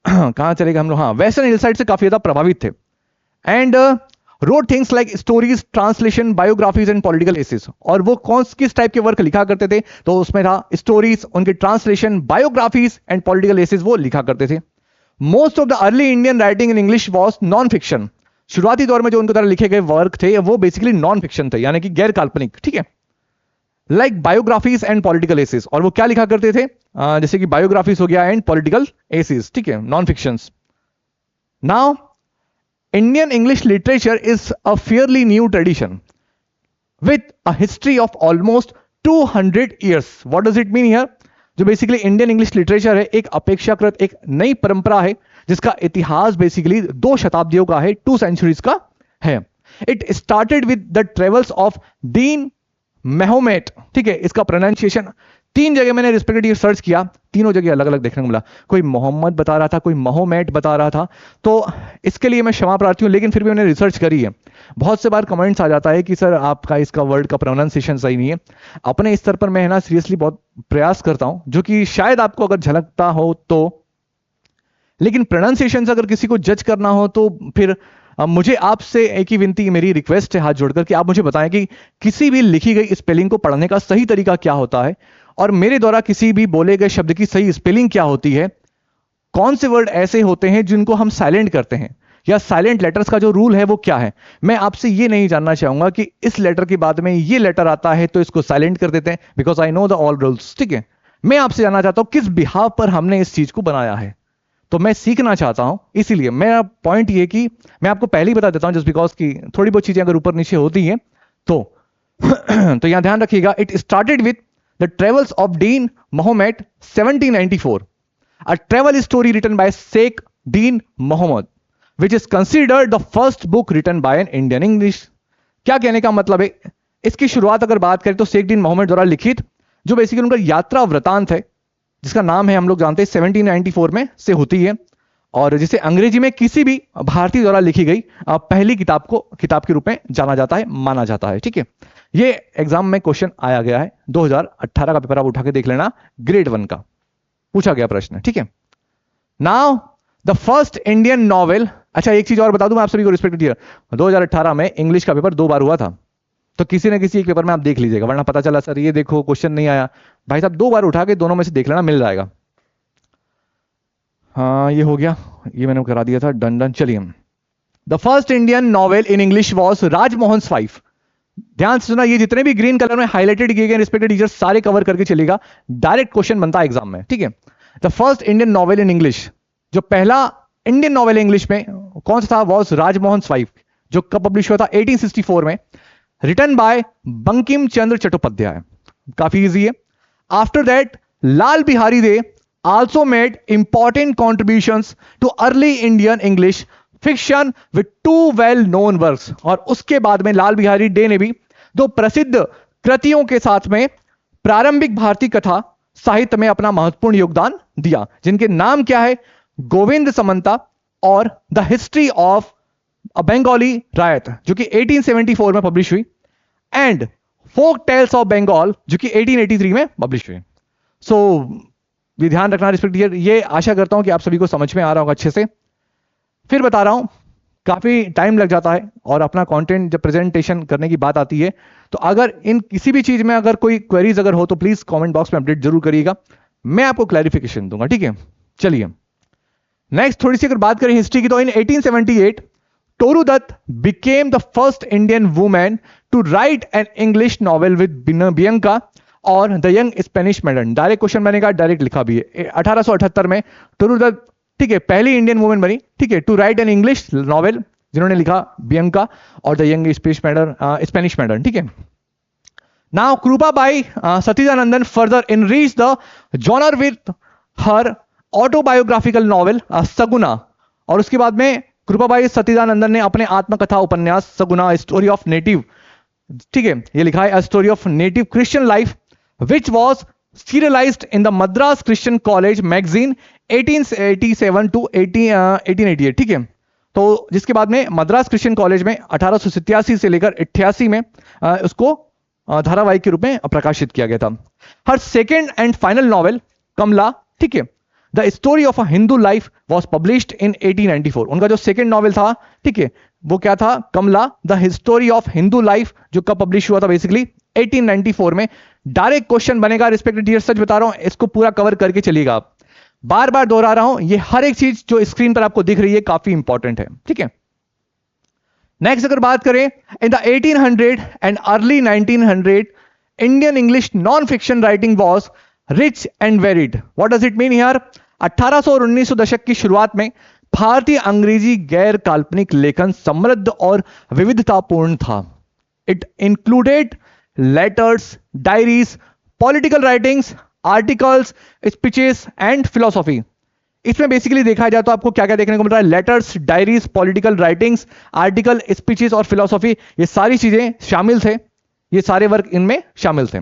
कहां चलेगा हम लोग, हाँ, वेस्टर्न हिल साइड से काफी ज्यादा प्रभावित थे। And wrote things like stories, translation, biographies and political essays. और वो किस टाइप के वर्क लिखा करते थे? तो उसमें था स्टोरीज, उनके translation, biographies and political essays वो लिखा करते थे। Most of the early Indian writing in English was non fiction. शुरुआती दौर में जो उनके द्वारा लिखे गए वर्क थे वो बेसिकली नॉन फिक्शन थे, यानी कि गैर काल्पनिक, ठीक है, like biographies and political essays. और वो क्या लिखा करते थे? जैसे कि बायोग्राफीज हो गया एंड पॉलिटिकल एसेस, ठीक है, non fictions. Now Indian English literature is a fairly new tradition with a history of almost 200 years. What does it mean here? जो बेसिकली इंडियन इंग्लिश लिटरेचर है एक अपेक्षाकृत एक नई परंपरा है जिसका इतिहास बेसिकली 2 शताब्दियों का है, 2 centuries का है। It started with the travels of Dean Mahomet, ठीक है, इसका प्रोनाउंसिएशन 3 जगह मैंने रिस्पेक्टिवली सर्च किया, तीनों जगह अलग अलग देखने को मिला। कोई मोहम्मद बता रहा था, कोई महोमेट बता रहा था, तो इसके लिए मैं क्षमा प्रार्थी हूं, लेकिन फिर भी मैंने रिसर्च करी है। बहुत से बार कमेंट्स आ जाता है कि सर आपका इसका वर्ड का प्रोनाउंसिएशन सही नहीं है। अपने स्तर पर मैं ना सीरियसली बहुत प्रयास करता हूं, जो कि शायद आपको अगर झलकता हो तो, लेकिन प्रोनाउंसिएशन अगर किसी को जज करना हो तो फिर मुझे आपसे एक ही विनती, मेरी रिक्वेस्ट है हाथ जोड़कर कि आप मुझे बताएं कि किसी भी लिखी गई स्पेलिंग को पढ़ने का सही तरीका क्या होता है, और मेरे द्वारा किसी भी बोले गए शब्द की सही स्पेलिंग क्या होती है। कौन से वर्ड ऐसे होते हैं जिनको हम साइलेंट करते हैं, या साइलेंट लेटर्स का जो रूल है वो क्या है। मैं आपसे ये नहीं जानना चाहूंगा कि इस लेटर के बाद में ये लेटर आता है तो इसको साइलेंट कर देते हैं, because I know the all rules, ठीक है। मैं आपसे जानना चाहता हूं किस बिहाव पर हमने इस चीज को बनाया है, तो मैं सीखना चाहता हूं। इसीलिए मेरा पॉइंट ये कि मैं आपको पहले ही बता देता हूं, जस्ट बिकॉज की थोड़ी बहुत चीजें अगर ऊपर नीचे होती हैं तो तो यहां ध्यान रखिएगा। It started with the travels of Dean Mahomed 1794, a travel story written by Sheikh Dean Mahomed, which is considered the first book written by an Indian English. क्या कहने का मतलब है? इसकी शुरुआत अगर बात करें तो शेख डीन मोहम्मद द्वारा लिखित जो बेसिकली उनका यात्रा वृतांत है, जिसका नाम है हम लोग जानते हैं 1794 में से होती है, और जिसे अंग्रेजी में किसी भी भारतीय द्वारा लिखी गई पहली किताब के रूप में जाना जाता है, माना जाता है, ठीक है। ये एग्जाम में क्वेश्चन आया गया है, 2018 का पेपर आप उठा के देख लेना, ग्रेड 1 का पूछा गया प्रश्न, ठीक है। Now the first Indian novel, अच्छा एक चीज और बता दूं मैं आप सभी को रिस्पेक्ट दिया, 2018 में इंग्लिश का पेपर 2 बार हुआ था, तो किसी न किसी एक पेपर में आप देख लीजिएगा, वरना पता चला सर ये देखो क्वेश्चन नहीं आया। भाई साहब 2 बार उठा के दोनों में से देख लेना, मिल जाएगा। हाँ ये हो गया, ये मैंने करा दिया था, डन डन। चलिए, the first Indian novel in English was Rajmohan five. ध्यान से सुना, ये जितने भी ग्रीन कलर में हाईलाइटेड किए गए रिस्पेक्टेड टीचर सारे कवर करके चलेगा, डायरेक्ट क्वेश्चन बनता है एग्जाम में, ठीक है। The first Indian novel in English, जो पहला इंडियन नॉवेल इंग्लिश में कौन सा था, वॉज राजमोहन फाइव, जो कब पब्लिश हुआ था, 1864 में, रिटन बाय बंकिम चंद्र चट्टोपाध्याय। काफी इजी है। After that Lal Behari they also made important contributions to early Indian English fiction with 2 well-known works। और उसके बाद में लाल बिहारी डे ने भी 2 प्रसिद्ध कृतियों के साथ में प्रारंभिक भारतीय कथा साहित्य में अपना महत्वपूर्ण योगदान दिया, जिनके नाम क्या है, गोविंद समंता और the history of a Bengali raiyat, जो कि 1874 में पब्लिश हुई, and folk tales of Bengal, जो कि 1883 में पब्लिश हुई। सो भी ध्यान रखना रिस्पेक्ट, ये आशा करता हूं कि आप सभी को समझ में आ रहा होगा अच्छे से। फिर बता रहा हूं, काफी टाइम लग जाता है, और अपना कंटेंट जब प्रेजेंटेशन करने की बात आती है तो अगर इन किसी भी चीज में अगर कोई क्वेरीज अगर हो तो प्लीज कमेंट बॉक्स में अपडेट जरूर करिएगा, मैं आपको क्लैरिफिकेशन दूंगा, ठीक है। चलिए नेक्स्ट थोड़ी सी अगर बात करें हिस्ट्री की, तो in 1878 Toru Dutt became the first Indian women to write an English novel with Bianca और the young Spanish maiden. Direct question बनेगा, डायरेक्ट लिखा भी है। 1878 में टोरू दत्त, ठीक है, पहली इंडियन वुमेन बनी, ठीक है, to write an English novel, जिन्होंने लिखा बियंका और द यंग स्पेनिश मैडन, ठीक है। Now Krupabai Satthianadhan further enrich the genre with her autobiographical novel Saguna, और उसके बाद में कृपाबाई सतीजानंदन ने अपने आत्मकथा उपन्यास सगुना स्टोरी ऑफ नेटिव, ठीक है, ये लिखा है, a story of native Christian life which was serialized in the Madras Christian College magazine 1887 to 1888, ठीक है। तो जिसके बाद में मद्रास क्रिश्चियन कॉलेज में 1887 से लेकर 88 में उसको धारावाहिक के रूप में प्रकाशित किया गया था। हर सेकेंड एंड फाइनल नॉवेल कमला, ठीक है, the story of a Hindu life was published इन 1894। उनका जो सेकेंड नॉवेल था, ठीक है, वो क्या था, Kamala the history of Hindu life, जो कब पब्लिश हुआ था बेसिकली 1894 में। डायरेक्ट क्वेश्चन बनेगा रिस्पेक्टेड टीचर, सच बता रहा हूं, इसको पूरा कवर करके चलिएगा आप। बार बार दोहरा रहा हूं, ये हर एक चीज जो स्क्रीन पर आपको दिख रही है काफी इंपॉर्टेंट है, ठीक है। नेक्स्ट अगर बात करें, in the 1800 and early 1900 Indian English non fiction writing was rich and varied. What does it mean here? 1800 और 1900 दशक की शुरुआत में भारतीय अंग्रेजी गैर काल्पनिक लेखन समृद्ध और विविधतापूर्ण था। It included letters, diaries, political writings, articles, speeches and philosophy. इसमें बेसिकली देखा जाए तो आपको क्या क्या देखने को मिल रहा है, letters, diaries, political writings, article, speeches और फिलोसॉफी, ये सारी चीजें शामिल थे, ये सारे वर्क इनमें शामिल थे।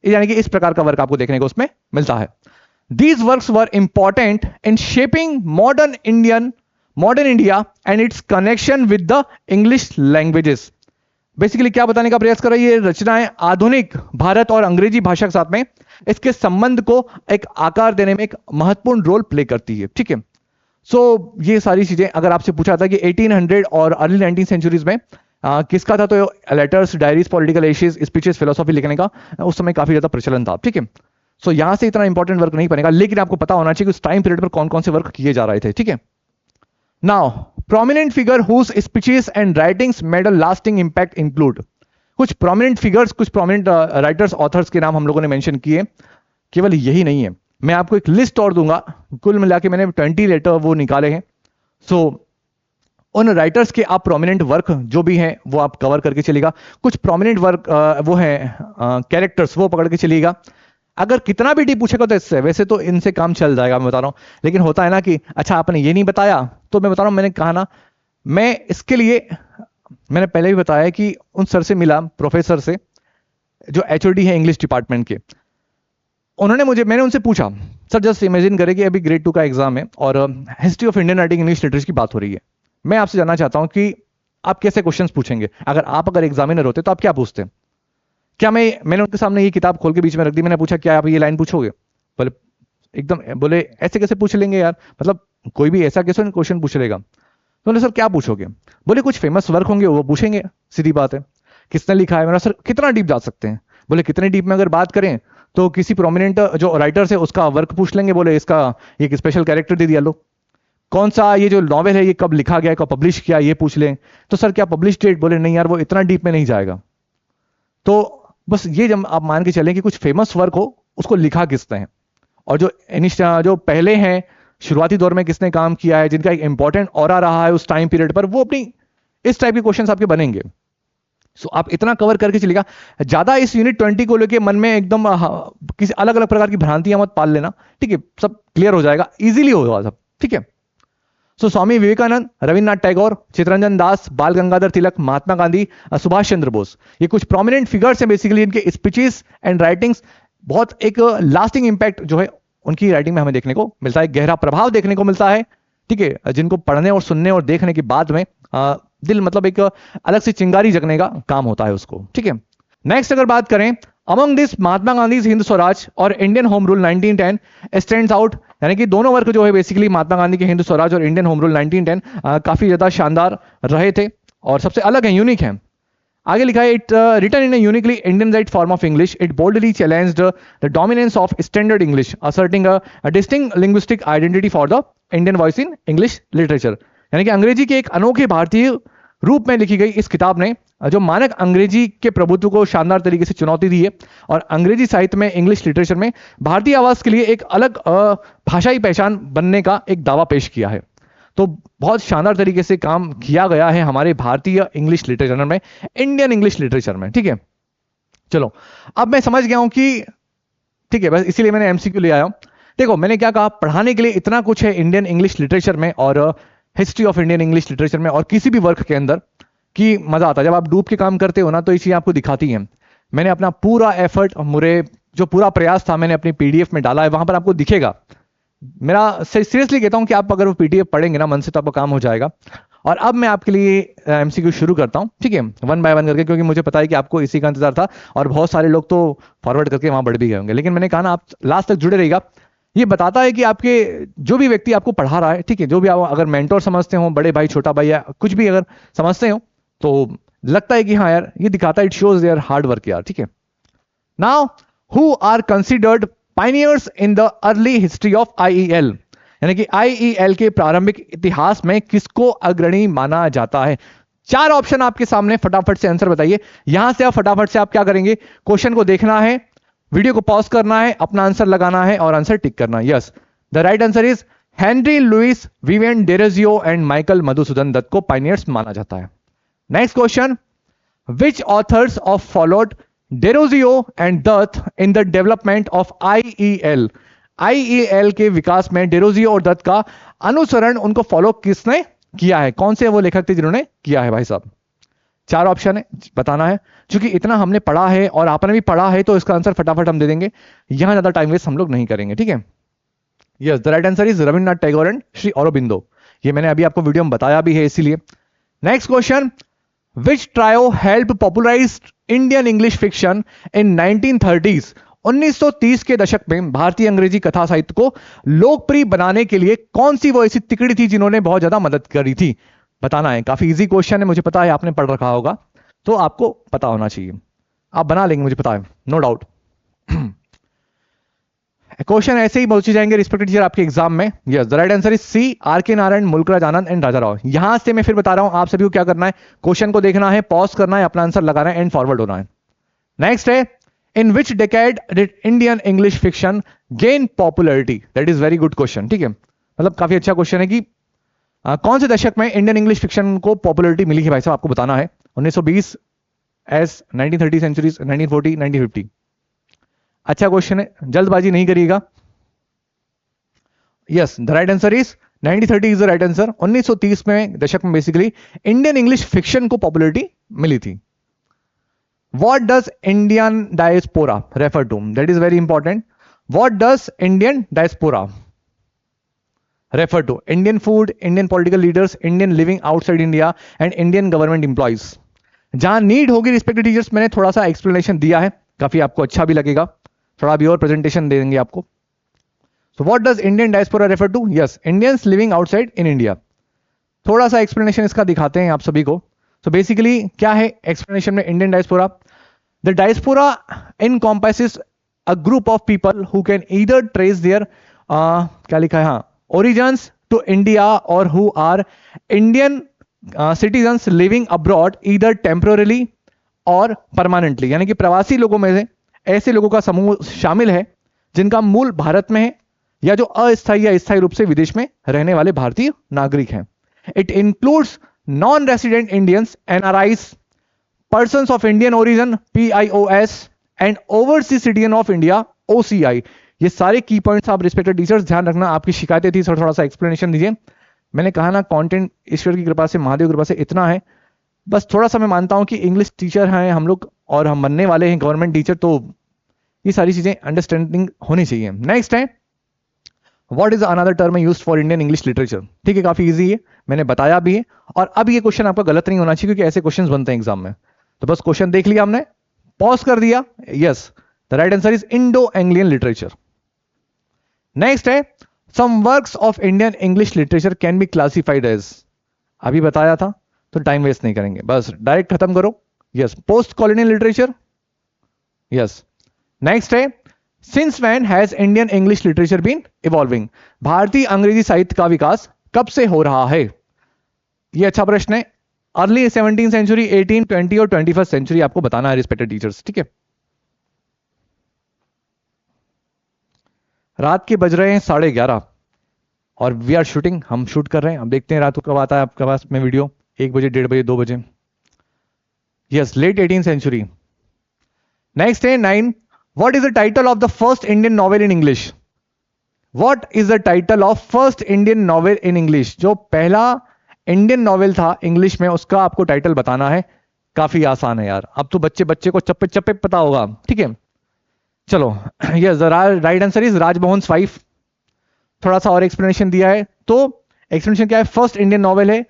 यानी कि इस प्रकार का वर्क आपको देखने को उसमें मिलता है। These works were important in shaping modern India and its connection with the English languages. Basically क्या बताने का प्रयास कर रही है, ये रचनाएं आधुनिक भारत और अंग्रेजी भाषा के साथ में इसके संबंध को एक आकार देने में एक महत्वपूर्ण रोल प्ले करती है, ठीक है। सो ये सारी चीजें अगर आपसे पूछा था कि 1800 और अर्ली 19 सेंचुरीज में किसका था, तो letters, diaries, political Ashes, speeches, philosophy लिखने का उस समय काफी ज्यादा प्रचलन था, ठीक है। सो यहां से इतना इंपॉर्टेंट वर्क नहीं बनेगा, लेकिन आपको पता होना चाहिए कि उस टाइम पीरियड पर कौन कौन से वर्क किए जा रहे थे, ठीक है। Now prominent figure whose speeches and writings made a lasting impact include. कुछ प्रोमिनेंट फिगर्स, कुछ प्रोमिनेंट राइटर्स, ऑथर्स के नाम हम लोगों ने मेंशन किए। केवल यही नहीं है, मैं आपको एक लिस्ट और दूंगा, कुल मिला के मैंने 20 लेटर वो निकाले हैं। सो उन राइटर्स के आप प्रोमिनेंट वर्क जो भी हैं वो आप कवर करके चलिएगा। कुछ प्रोमिनेंट वर्क वो हैं कैरेक्टर्स, वो पकड़ के चलिएगा। अगर कितना भी डीप पूछेगा तो इससे, वैसे तो इनसे काम चल जाएगा, मैं बता रहा हूं, लेकिन होता है ना कि अच्छा आपने ये नहीं बताया, तो मैं बता रहा हूं, मैंने कहा ना, मैं इसके लिए मैंने पहले भी बताया कि उन सर से मिला, प्रोफेसर से, जो एचओडी है इंग्लिश डिपार्टमेंट के। मैंने उनसे पूछा, सर जस्ट इमेजिन करें कि अभी ग्रेड 2 का एग्जाम है और history of Indian writing English literature की बात हो रही है। मैं आपसे जानना चाहता हूं कि आप कैसे क्वेश्चंस पूछेंगे, अगर एग्जामिनर होते तो आप क्या पूछते? क्या मैंने उनके सामने ये किताब खोल के बीच में रख दी, मैंने पूछा क्या आप ये लाइन पूछोगे? बोले एकदम, बोले ऐसे कैसे पूछ लेंगे यार, मतलब कोई भी ऐसा कैसे क्वेश्चन पूछ लेगा। तो बोले सर क्या पूछोगे? बोले कुछ फेमस वर्क होंगे वो पूछेंगे, सीधी बात है। किसने लिखा है? मैंने सर कितना डीप जा सकते हैं? बोले कितने डीप में अगर बात करें तो किसी प्रोमिनेंट जो राइटर्स है उसका वर्क पूछ लेंगे, बोले इसका एक स्पेशल कैरेक्टर दे दिया, लो कौन सा ये जो नॉवेल है ये कब लिखा गया, कब पब्लिश किया, ये पूछ लें। तो सर क्या पब्लिश डेट? बोले नहीं यार वो इतना डीप में नहीं जाएगा। तो बस ये जब आप मान के चलें कि कुछ फेमस वर्क हो उसको लिखा किसने है, और जो पहले हैं शुरुआती दौर में किसने काम किया है, जिनका एक इंपॉर्टेंट ऑरा रहा है उस टाइम पीरियड पर, वो अपनी इस टाइप के क्वेश्चंस आपके बनेंगे। सो आप इतना कवर करके चलेगा। ज्यादा इस यूनिट 20 को लेके मन में एकदम किसी अलग अलग प्रकार की भ्रांतियां मत पाल लेना, ठीक है, सब क्लियर हो जाएगा, इजीली होगा सब, ठीक है। सो स्वामी विवेकानंद, रविन्द्रनाथ टैगोर, चित्तरंजन दास, बाल गंगाधर तिलक, महात्मा गांधी, सुभाष चंद्र बोस, ये कुछ प्रोमिनेंट फिगर्स हैं। बेसिकली इनके स्पीचेस एंड राइटिंग्स बहुत एक लास्टिंग इंपैक्ट जो है उनकी राइटिंग में हमें देखने को मिलता है, गहरा प्रभाव देखने को मिलता है, ठीक है, जिनको पढ़ने और सुनने और देखने के बाद में दिल मतलब एक अलग से चिंगारी जगने का काम होता है उसको, ठीक है। नेक्स्ट अगर बात करें, अमंग दिस महात्मा गांधी हिंद स्वराज और Indian home rule 1910 stands out. यानी कि दोनों वर्क जो है बेसिकली महात्मा गांधी के हिंद स्वराज और इंडियन होम रूल 1910 काफी ज्यादा शानदार रहे थे और सबसे अलग है, यूनिक है। आगे लिखा है, it written in uniquely Indian form of English, it boldly challenged the dominance of standard English, asserting a distinct linguistic identity for the Indian voice in English literature. यानी कि अंग्रेजी के एक अनोखे भारतीय रूप में लिखी गई इस किताब ने जो मानक अंग्रेजी के प्रभुत्व को शानदार तरीके से चुनौती दी है और अंग्रेजी साहित्य में, इंग्लिश लिटरेचर में भारतीय आवाज के लिए एक अलग भाषाई पहचान बनने का एक दावा पेश किया है। तो बहुत शानदार तरीके से काम किया गया है हमारे भारतीय इंग्लिश लिटरेचर में, इंडियन इंग्लिश लिटरेचर में, ठीक है। चलो अब मैं समझ गया हूं कि ठीक है, बस इसीलिए मैंने एमसीक्यू ले आया हूं। देखो मैंने क्या कहा, पढ़ाने के लिए इतना कुछ है इंडियन इंग्लिश लिटरेचर में और history of Indian English literature में और किसी भी वर्क के अंदर, कि मजा आता है जब आप डूब के काम करते हो ना, तो ये चीज आपको दिखाती है। मैंने अपना पूरा एफर्ट, मेरे जो पूरा प्रयास था मैंने अपनी पीडीएफ में डाला है, वहां पर आपको दिखेगा। मेरा सीरियसली कहता हूं कि आप अगर वो पीडीएफ पढ़ेंगे ना मन से तो आपका काम हो जाएगा। और अब मैं आपके लिए एमसीक्यू शुरू करता हूं, ठीक है, वन बाय वन करके, क्योंकि मुझे पता है कि आपको इसी का इंतजार था और बहुत सारे लोग तो फॉरवर्ड करके वहां बढ़ भी गए होंगे, लेकिन मैंने कहा ना आप लास्ट तक जुड़े रहिएगा। ये बताता है कि आपके जो भी व्यक्ति आपको पढ़ा रहा है, ठीक है, जो भी आप अगर मेंटोर समझते हो, बड़े भाई छोटा भाई या कुछ भी अगर समझते हो, तो लगता है कि हाँ यार ये दिखाता है, it shows their hard work यार, ठीक है। Now who are considered pioneers in the early history of IEL, यानी कि आईईएल के प्रारंभिक इतिहास में किसको अग्रणी माना जाता है? चार ऑप्शन आपके सामने, फटाफट से आंसर बताइए। यहां से आप फटाफट से आप क्या करेंगे, क्वेश्चन को देखना है, वीडियो को पॉज करना है, अपना आंसर लगाना है और आंसर टिक करना है। Yes, the right answer is Henry Louis Vivian Derozio and Michael Madhusudan Dutt को पायनियर्स माना जाता है। Next question, which authors of followed Derozio and Dutt in the development of IEL? IEL के विकास में डेरोजियो और दत्त का अनुसरण, उनको फॉलो किसने किया है? कौन से वो लेखक थे जिन्होंने किया है भाई साहब? चार ऑप्शन है, बताना है। क्योंकि इतना हमने पढ़ा है और आपने भी पढ़ा है, तो इसका आंसर फटाफट हम दे देंगे, यहां ज्यादा टाइम वेस्ट हम लोग नहीं करेंगे, ठीक है। Yes, the right answer is Rabindranath Tagore and Shri Aurobindo. ये मैंने अभी आपको वीडियो में बताया भी है, इसीलिए। Next question, which trio help popularize Indian English fiction in 1930s? 1930 के दशक में भारतीय अंग्रेजी कथा साहित्य को लोकप्रिय बनाने के लिए कौन सी वो ऐसी तिकड़ी थी जिन्होंने बहुत ज्यादा मदद करी थी? बताना है। काफी इजी क्वेश्चन है, मुझे पता है आपने पढ़ रखा होगा, तो आपको पता होना चाहिए, आप बना लेंगे, मुझे पता है, नो डाउट। क्वेश्चन ऐसे ही पूछे जाएंगे रिस्पेक्टेड टीचर आपके एग्जाम में। Yes, the right answer is C, R K Narayan, Mulk Raj Anand and Raja Rao. यहां से मैं फिर बता रहा हूं, आप सभी को क्या करना है, क्वेश्चन को देखना है, पॉज करना है, अपना आंसर लगाना है एंड फॉरवर्ड होना है। नेक्स्ट है, in which decade did Indian English fiction gain popularity? That is very good question, ठीक है, मतलब काफी अच्छा क्वेश्चन है कि कौन से दशक में इंडियन इंग्लिश फिक्शन को पॉपुलरिटी मिली है भाई साहब, आपको बताना है। 1920, एस 1930 सेंचुरीज, 1940, 1950। अच्छा क्वेश्चन है, जल्दबाजी नहीं करिएगा। Yes, the right answer is 1930 is the right answer. 1930 में दशक में बेसिकली इंडियन इंग्लिश फिक्शन को पॉपुलरिटी मिली थी। What does Indian diaspora refer to? That is very important. What does Indian diaspora refer to? Indian food, Indian political leaders, Indian living outside India and Indian government employees. जहां need होगी respected teachers, मैंने थोड़ा सा explanation दिया है, काफी आपको अच्छा भी लगेगा, थोड़ा भी और प्रेजेंटेशन दे देंगे आपको। So what does Indian diaspora refer to? Yes, Indians living outside in India. थोड़ा सा एक्सप्लेनेशन इसका दिखाते हैं आप सभी को। So basically क्या है एक्सप्लेनेशन में Indian diaspora? The diaspora encompasses a group of people who can either trace their क्या लिखा है, हाँ, origins to India or who are Indian citizens living abroad either temporarily or permanently, यानी कि प्रवासी लोगों में से ऐसे लोगों का समूह शामिल है जिनका मूल भारत में है या जो अस्थायी या स्थायी रूप से विदेश में रहने वाले भारतीय नागरिक हैं। It includes non-resident Indians, NRIs, persons of Indian origin, PIOS, and overseas citizen of India, OCI। ये सारे की पॉइंट्स आप रिस्पेक्टेड टीचर्स ध्यान रखना। आपकी शिकायतें थी, थोड़ा सा एक्सप्लेनेशन दीजिए। मैंने कहा ना, कंटेंट ईश्वर की कृपा से, महादेव की कृपा से इतना है, बस थोड़ा सा मैं मानता हूं कि इंग्लिश टीचर हैं हम लोग और हम बनने वाले हैं गवर्नमेंट टीचर, तो ये सारी चीजें अंडरस्टैंडिंग होनी चाहिए। नेक्स्ट है, What is another term used for Indian English literature? ठीक है, काफी इजी है, मैंने बताया भी है। और अब ये क्वेश्चन आपका गलत नहीं होना चाहिए, क्योंकि ऐसे क्वेश्चंस बनते हैं एग्जाम में। तो बस क्वेश्चन देख लिया हमने, पॉज कर दिया। Yes, the right answer is Indo Anglian literature. Next है, some works of Indian English literature can be classified as. अभी बताया था, तो टाइम वेस्ट नहीं करेंगे, बस डायरेक्ट खत्म करो। Yes, post colonial literature. Yes, next है, since when has Indian English literature been evolving? भारतीय अंग्रेजी साहित्य का विकास कब से हो रहा है? यह अच्छा प्रश्न है। अर्ली 17th सेंचुरी, 18, 20 और 21st सेंचुरी आपको बताना है रिस्पेक्टेड टीचर्स, ठीक है। रात के बज रहे हैं 11:30 और वी आर शूटिंग, हम शूट कर रहे हैं। अब देखते हैं रात को कब आता है आपके पास में वीडियो, 1 बजे, 1:30 बजे, 2 बजे। Yes, late 18th century. Next है 9, What is the title of the first Indian novel in English? What is the title of first Indian novel in English? जो पहला इंडियन नॉवेल था इंग्लिश में, उसका आपको टाइटल बताना है। काफी आसान है यार, अब तो बच्चे बच्चे को चप्पे चप्पे पता होगा, ठीक है। चलो, yes, right answer is Rajmohan wife. थोड़ा सा और एक्सप्लेनेशन दिया है, तो एक्सप्लेनेशन क्या है? फर्स्ट इंडियन नॉवेल है,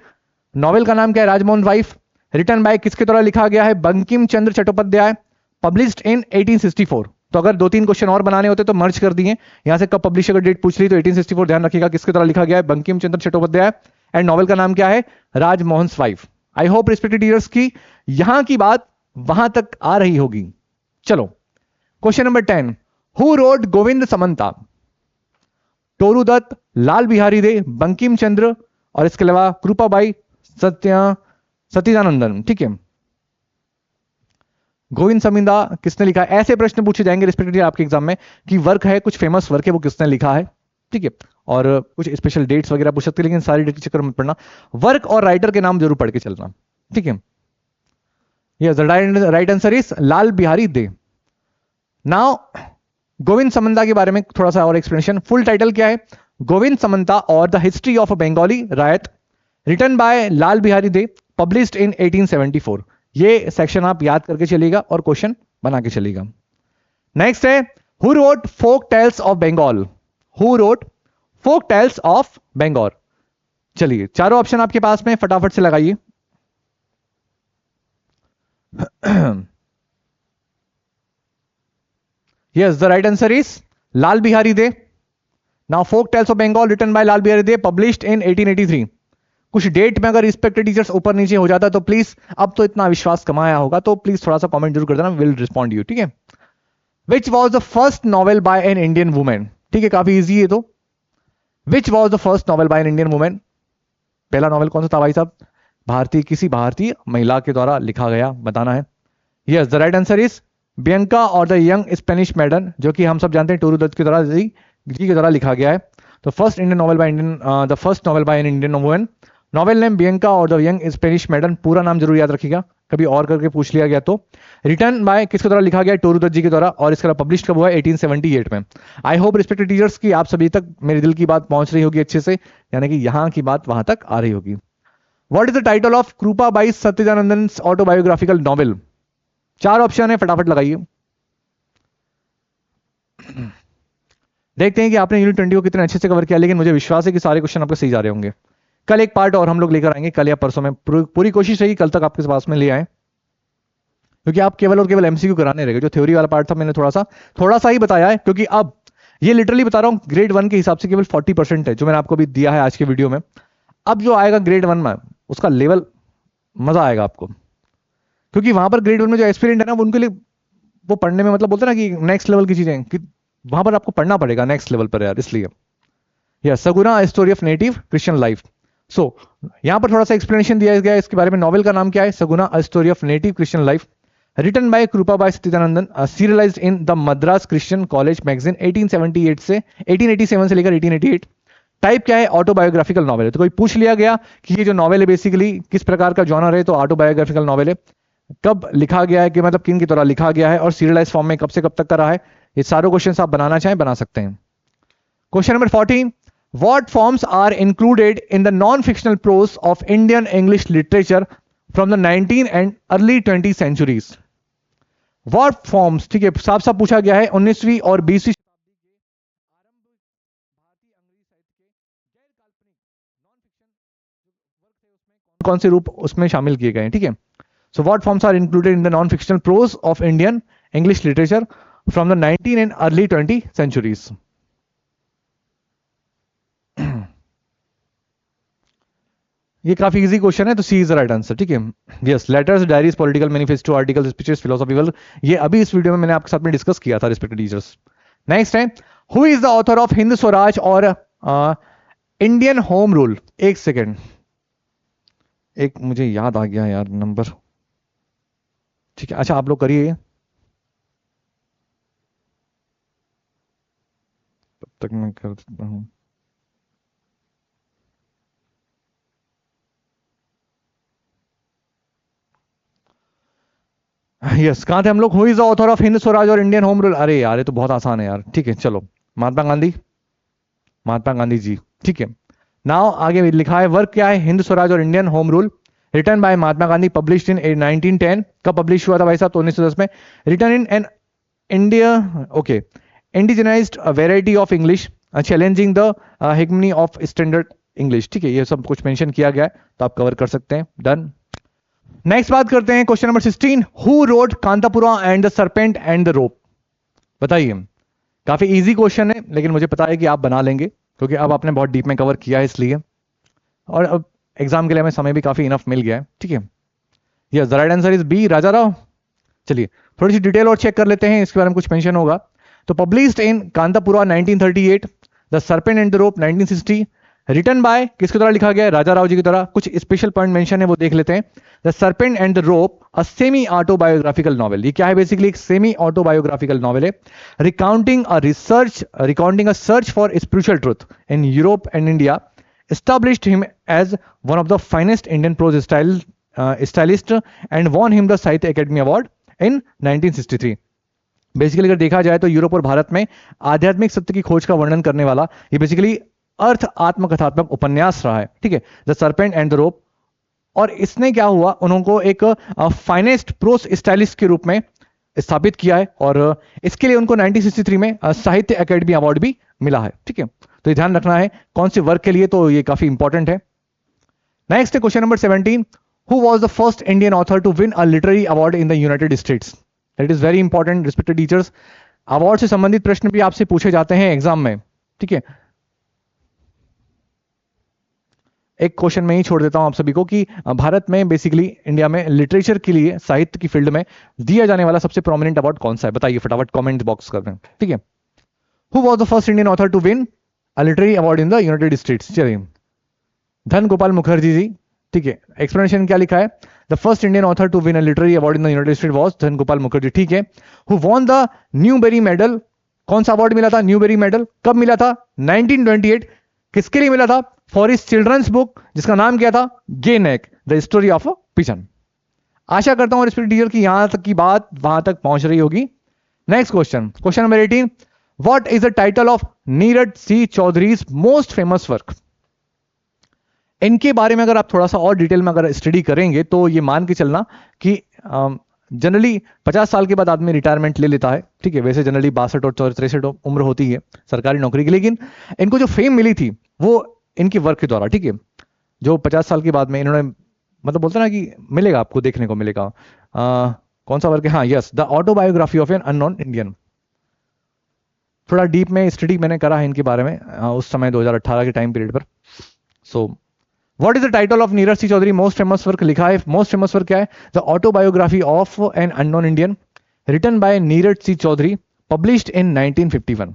नॉवेल का नाम क्या है? राजमोहन स्वाइफ। रिटन बाय किसके द्वारा लिखा गया है? बंकिम चंद्र चट्टोपाध्याय। Published in 1864। तो अगर 2-3 क्वेश्चन और बनाने होते तो मर्ज कर दिए। यहां से कब पब्लिश अगर डेट पूछ ली तो 1864 ध्यान रखिएगा किसके द्वारा लिखा गया है, बंकिम चंद्र चट्टोपाध्याय। एंड नॉवल का नाम क्या है, Rajmohan wife. I hope respected readers की यहां की बात वहां तक आ रही होगी। चलो question number 10, who wrote Govind Samanta? Toru Dutt, Lal Behari Dey, Bankim Chandra और इसके अलावा कृपाबाई सत्यानंदन। ठीक है, गोविंद समंता किसने लिखा है? ऐसे प्रश्न पूछे जाएंगे रिस्पेक्टिवली आपके एग्जाम में कि वर्क है, कुछ फेमस वर्क है, वो किसने लिखा है। ठीक है, और कुछ स्पेशल डेट्स वगैरह पूछ सकते हैं, लेकिन सारी डेट के चक्कर मत पड़ना, वर्क और राइटर के नाम जरूर पढ़ के चलना। ठीक है, yes right answer is Lal Behari they. Now Govind Samantha के बारे में थोड़ा सा और एक्सप्लेनेशन। फुल टाइटल क्या है, गोविंद समंता और the history of a Bengali raiyat, written by Lal Behari Dey, published in 1874। ये सेक्शन आप याद करके चलिएगा और क्वेश्चन बना के चलिएगा। नेक्स्ट है, who wrote folk tales of Bengal? Who wrote folk tales of Bengal? चलिए चारों ऑप्शन आपके पास में, फटाफट से लगाइए। Yes, the right answer is Lal Bihari De. Now, folk tales of Bengal written by Lal Bihari De, published in 1883. कुछ date में अगर रिस्पेक्टेड टीचर्स ऊपर नीचे हो जाता तो प्लीज, अब तो इतना विश्वास कमाया होगा तो प्लीज थोड़ा सा कमेंट जरूर कर देना, विल रिस्पॉन्ड यू। ठीक है, which was the first novel bye an Indian women? ठीक है, काफी इजी है तो। Which was the first novel bye an Indian women? पहला नॉवेल कौन सा था भाई साहब? किसी भारतीय महिला के द्वारा लिखा गया, बताना है। Yes, the right answer is Bianca और द यंग स्पेनिश मैडन, जो कि हम सब जानते हैं टोरू दत्त के द्वारा जी के द्वारा लिखा गया है। तो first Indian novel by Indian, the first novel bye an Indian women, novel name Bianca और द यंग स्पेनिश मैडन। पूरा नाम जरूर याद रखिएगा, कभी और करके पूछ लिया गया तो। रिटर्न बाय किसके द्वारा लिखा गया? टोरू दत्त जी के द्वारा, और इसका पब्लिश कब हुआ है? 1878 में। आई होप रिस्पेक्टेड टीचर्स की आप सभी तक मेरे दिल की बात पहुंच रही होगी अच्छे से, यानी कि यहां की बात वहां तक आ रही होगी। What is the title of Krupabai Satthianadhan autobiographical novel? चार ऑप्शन है, फटाफट लगाइए। देखते हैं कि आपने यूनिट 20 को कितने अच्छे से कवर किया, लेकिन मुझे विश्वास है कि सारे क्वेश्चन आपके सही जा रहे होंगे। कल एक पार्ट और हम लोग लेकर आएंगे, कल या परसों में, पूरी कोशिश रहेगी कल तक आपके पास में ले आए, क्योंकि आप केवल और केवल एमसीक्यू कराने रहेंगे। जो थ्योरी वाला पार्ट था मैंने थोड़ा सा ही बताया है, क्योंकि अब ये लिटरली बता रहा हूं ग्रेड 1 के हिसाब से केवल 40% है जो मैंने आपको भी दिया है आज के वीडियो में। अब जो आएगा ग्रेड 1 में उसका लेवल मजा आएगा आपको, क्योंकि वहां पर ग्रेड 1 में जो एक्सपीरियंट है ना, उनके लिए वो पढ़ने में मतलब बोलते हैं ना कि नेक्स्ट लेवल की चीजें, कि वहां पर आपको पढ़ना पड़ेगा नेक्स्ट लेवल पर यार, इसलिए। Yes, Saguna story of native Christian life. So यहां पर थोड़ा सा एक्सप्लेनेशन दिया गया है इसके बारे में। नॉवेल का नाम क्या है? Saguna story of native Christian life, written by Krupabai Satthianadhan, serialized in the Madras Christian college magazine 1878 से 1887 से लेकर 1888। टाइप क्या है? ऑटोबायोग्राफिकल नॉवेल है। तो कोई पूछ लिया गया कि ये जो नॉवेल है बेसिकली किस प्रकार का जॉनर है, तो ऑटोबायोग्राफिकल नॉवेल है। कब लिखा गया है, कि मतलब किन की तरह लिखा गया है, और सीरियलाइज फॉर्म में कब से कब तक का रहा है। ये सारे क्वेश्चन आप बनाना चाहें बना सकते हैं। Question number 14, what forms are included in the non fictional prose of Indian English literature from the 19 and early 20 centuries? What forms, ठीक है, साफ साफ पूछा गया है 19वीं और 20वीं कौन से रूप उसमें शामिल किए गए हैं। ठीक है, so what forms are included in the non fictional prose of Indian English literature from the 19 and early 20 centuries? ये काफी इजी क्वेश्चन है, तो C is the right answer. ठीक है, yes, letters, diaries, political manifesto, articles, speeches, philosophical, ये अभी इस video में मैंने आपके साथ में डिस्कस किया था रिस्पेक्टेड टीचर्स। नेक्स्ट है, who is the author of Hind Swaraj और इंडियन होम रूल? एक सेकेंड, एक मुझे याद आ गया यार नंबर। ठीक है, अच्छा आप लोग करिए, तब तक मैं कर देता हूं। यस, कहां थे हम लोग? Who is the author of Hind Swaraj और इंडियन होम रूल? अरे यार ये तो बहुत आसान है यार। ठीक है, चलो, महात्मा गांधी, महात्मा गांधी जी। ठीक है, नाउ आगे लिखा है वर्क क्या है? हिंद स्वराज और Indian home rule, written by Mahatma Gandhi, published in 1910। कब पब्लिश हुआ था भाई साहब? तो 1910 में। Written in an India, okay, indigenized variety of English, challenging the hegemony of standard English. ठीक है, ये सब कुछ मेंशन किया गया है, तो आप कवर कर सकते हैं। डन। नेक्स्ट बात करते हैं question number 16, who wrote Kanthapura and the serpent and the रोप? बताइए। काफी इजी क्वेश्चन है, लेकिन मुझे पता है कि आप बना लेंगे क्योंकि अब आपने बहुत डीप में कवर किया है इसलिए, और अब एग्जाम के लिए हमें समय भी काफी इनफ मिल गया है। ठीक है, yes the right answer is B, Raja Rao. चलिए थोड़ी सी डिटेल और चेक कर लेते हैं, इसके बारे में कुछ मेंशन होगा। तो published in Kanthapura 1938, the serpent and the rope 1960, written by, किसके द्वारा लिखा गया है, राजा राव जी की द्वारा। कुछ स्पेशल पॉइंट मेंशन है वो देख लेते हैं। The serpent and the rope, a semi autobiographical novel. ये क्या है, बेसिकली एक सेमी ऑटोबायोग्राफिकल नॉवेल है, recounting a search for spiritual truth in Europe and India, established him as one of the finest Indian prose stylist and won him the Sahitya Academy Award in 1963। Basically अगर देखा जाए तो Europe और भारत में आध्यात्मिक सत्य की खोज का वर्णन करने वाला ये बेसिकली अर्थ आत्मकथात्मक उपन्यास रहा है। ठीक है, the serpent and the rope. और इसने क्या हुआ, उनको एक फाइनेस्ट प्रोस स्टाइलिस्ट के रूप में स्थापित किया है, और इसके लिए उनको 1963 में साहित्य अकेडमी अवार्ड भी मिला है। ठीक है, तो ये ध्यान रखना है कौन से वर्क के लिए, तो ये काफी इंपॉर्टेंट है। नेक्स्ट है question number 17, who was the first Indian author to win a literary award in the United States. That is very important respected teachers, award से संबंधित प्रश्न भी आपसे पूछे जाते हैं एग्जाम में। ठीक है, एक क्वेश्चन में ही छोड़ देता हूं आप सभी को कि भारत में बेसिकली इंडिया में लिटरेचर के लिए, साहित्य की फील्ड में दिया जाने वाला सबसे प्रोमिनेंट अवार्ड कौन सा है, बताइए फटाफट कमेंट बॉक्स कर दें। ठीक है, who was the first Indian author to win a literary award in the United States. चलिए, धन गोपाल मुखर्जी जी। ठीक है, एक्सप्लेनेशन क्या लिखा है, the first Indian author to win a literary award in the United States was Dhan Gopal Mukherjee. ठीक है, who won the Newbery medal, कौन सा अवार्ड मिला था, न्यूबेरी मेडल कब मिला था, 1928। किसके लिए मिला था, फॉर हिज चिल्ड्रंस बुक जिसका नाम क्या था, gay neck the story of a pigeon. आशा करता हूं रिस्पेक्टेड टीचर की यहां तक की बात वहां तक पहुंच रही होगी। Next question, question number 18, what is the title of Neeraj C Chaudhuri's most famous work. इनके बारे में अगर आप थोड़ा सा और डिटेल में अगर स्टडी करेंगे तो ये मान के चलना कि जनरली 50 साल के बाद आदमी रिटायरमेंट ले लेता है। ठीक है, वैसे जनरली 62 और 63 उम्र होती है सरकारी नौकरी की, लेकिन इनको जो फेम मिली थी वो इनकी वर्क के द्वारा। ठीक है, जो 50 साल के बाद में इन्होंने, मतलब बोलते ना कि मिलेगा आपको देखने को मिलेगा, कौन सा वर्क है, हाँ yes, the autobiography of an unknown Indian. थोड़ा डीप में स्टडी मैंने करा है इनके बारे में उस समय 2018 के टाइम पीरियड पर। So what is the title of Neeraj C Chaudhuri most famous work, लिखा है मोस्ट फेमस वर्क क्या है, the autobiography of an unknown Indian, written by Neeraj C Chaudhuri, published in 1951।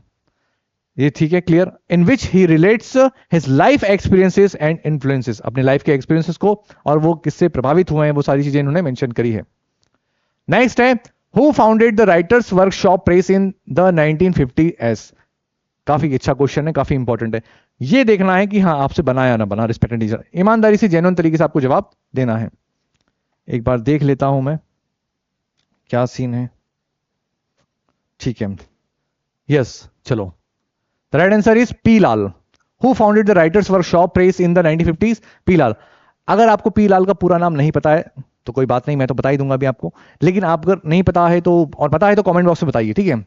ये ठीक है, clear, in which he relates his life experiences and influences, अपने life के experiences को और वो किससे प्रभावित हुए हैं वो सारी चीजें इन्होंने मेंशन करी है। नेक्स्ट है, who founded the writers workshop press in the 1950s। काफी अच्छा क्वेश्चन है, काफी इंपॉर्टेंट है, ये देखना है कि हाँ आपसे बना या ना बना। रिस्पेक्टेड टीचर, ईमानदारी से जेन्युइन तरीके से आपको जवाब देना है। एक बार देख लेता हूं मैं क्या सीन है। ठीक है, यस चलो, the right answer is P Lal. Who founded the writers workshop press in the 1950s, P Lal. अगर आपको पी लाल का पूरा नाम नहीं पता है तो कोई बात नहीं, मैं तो बता ही दूंगा अभी आपको, लेकिन आप अगर नहीं पता है तो, और पता है तो कमेंट बॉक्स में बताइए। ठीक है,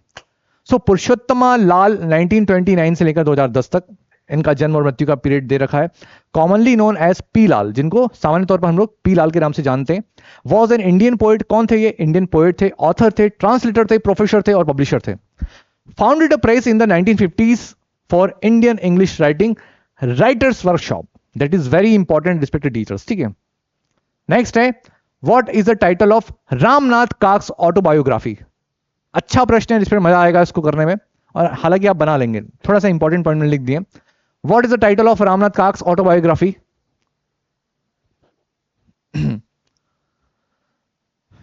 सो पुरुषोत्तमा लाल 1929 से लेकर 2010 तक इनका जन्म और मृत्यु का पीरियड दे रखा है। कॉमनली नोन एज पी लाल, जिनको सामान्य तौर पर हम लोग पी लाल के नाम से जानते हैं। वॉज एन इंडियन पोएट, कौन थे ये, इंडियन पोएट थे, ऑथर थे, ट्रांसलेटर थे, प्रोफेसर थे और पब्लिशर थे। Founded a press in the 1950s for Indian English writing, writers workshop. That is very important respected teachers. ठीक है, नेक्स्ट है, what is the title of Ramnath cocks autobiography. अच्छा प्रश्न है, इस पर मजा आएगा इसको करने में, और हालांकि आप बना लेंगे, थोड़ा सा इंपॉर्टेंट पॉइंट में लिख दिए। What is the title of Ramnath cocks autobiography.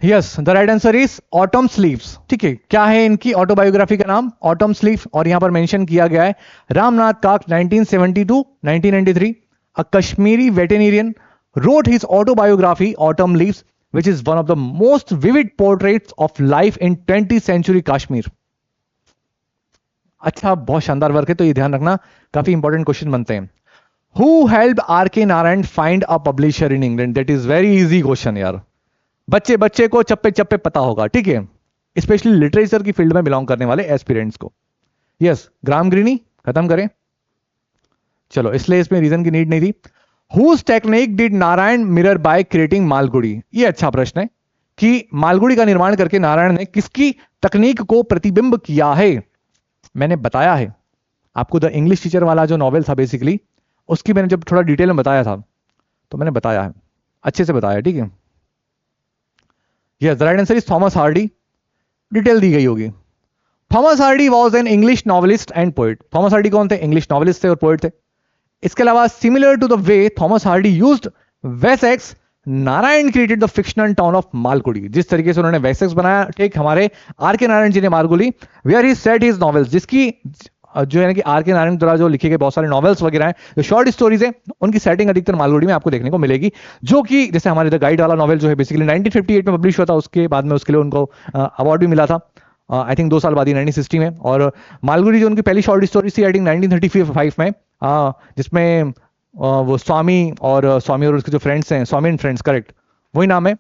Yes, the right answer is autumn sleeves. ठीक है, क्या है इनकी ऑटोबायोग्राफी का नाम, ऑटम स्लीव, और यहां पर मेंशन किया गया है Ramnath Kak's 1972-1993, a Kashmiri veteran, wrote his autobiography Autumn Leaves, which is one of the most vivid portraits of life in 20th century Kashmir। अच्छा, बहुत शानदार वर्क है, तो ये ध्यान रखना, काफी इंपॉर्टेंट क्वेश्चन बनते हैं। Who helped R.K. Narayan find a publisher in England? That is very easy question यार, बच्चे बच्चे को चप्पे चप्पे पता होगा। ठीक है, स्पेशली लिटरेचर की फील्ड में बिलोंग करने वाले एस्पिरेंट्स को। यस, ग्राम ग्रीनी, खत्म करें, चलो, इसलिए इसमें रीजन की नीड नहीं थी। Whose technique did Narayan mirror by creating Malgudi. ये अच्छा प्रश्न है, कि मालगुडी का निर्माण करके नारायण ने किसकी तकनीक को प्रतिबिंब किया है? मैंने बताया है आपको, द इंग्लिश टीचर वाला जो नॉवेल था बेसिकली, उसकी मैंने जब थोड़ा डिटेल में बताया था तो मैंने बताया है, अच्छे से बताया, ठीक है। Yes, the right answer is Thomas Hardy, detail दी गई होगी। Thomas Hardy was an English novelist and poet. Thomas Hardy कौन थे? इंग्लिश नॉवलिस्ट थे और पोएट थे। इसके अलावा similar to the way Thomas Hardy used Wessex, Narayan created the fictional town of Malgudi. जिस तरीके से उन्होंने वेसेक्स बनाया, ठीक हमारे आर के नारायण जी ने Malgudi, where he set his novels, जिसकी जो है कि आर के नारायण द्वारा जो लिखे गए बहुत सारे नॉवेल्स वगैरह हैं, जो शॉर्ट स्टोरीज हैं, उनकी सेटिंग अधिकतर मालगुडी में आपको देखने को मिलेगी। जो कि जैसे हमारे द गाइड वाला नॉवेल जो है बेसिकली 1958 में पब्लिश हुआ था, उसके बाद में उसके लिए उनको अवार्ड भी मिला था, आई थिंक 2 साल बाद ही 1960 में। और मालगुडी जो उनकी पहली शॉर्ट स्टोरी थी आई थिंक 1935 में, जिसमें वो स्वामी और उसके जो फ्रेंड्स हैं, स्वामी एंड फ्रेंड्स, करेक्ट वही नाम है,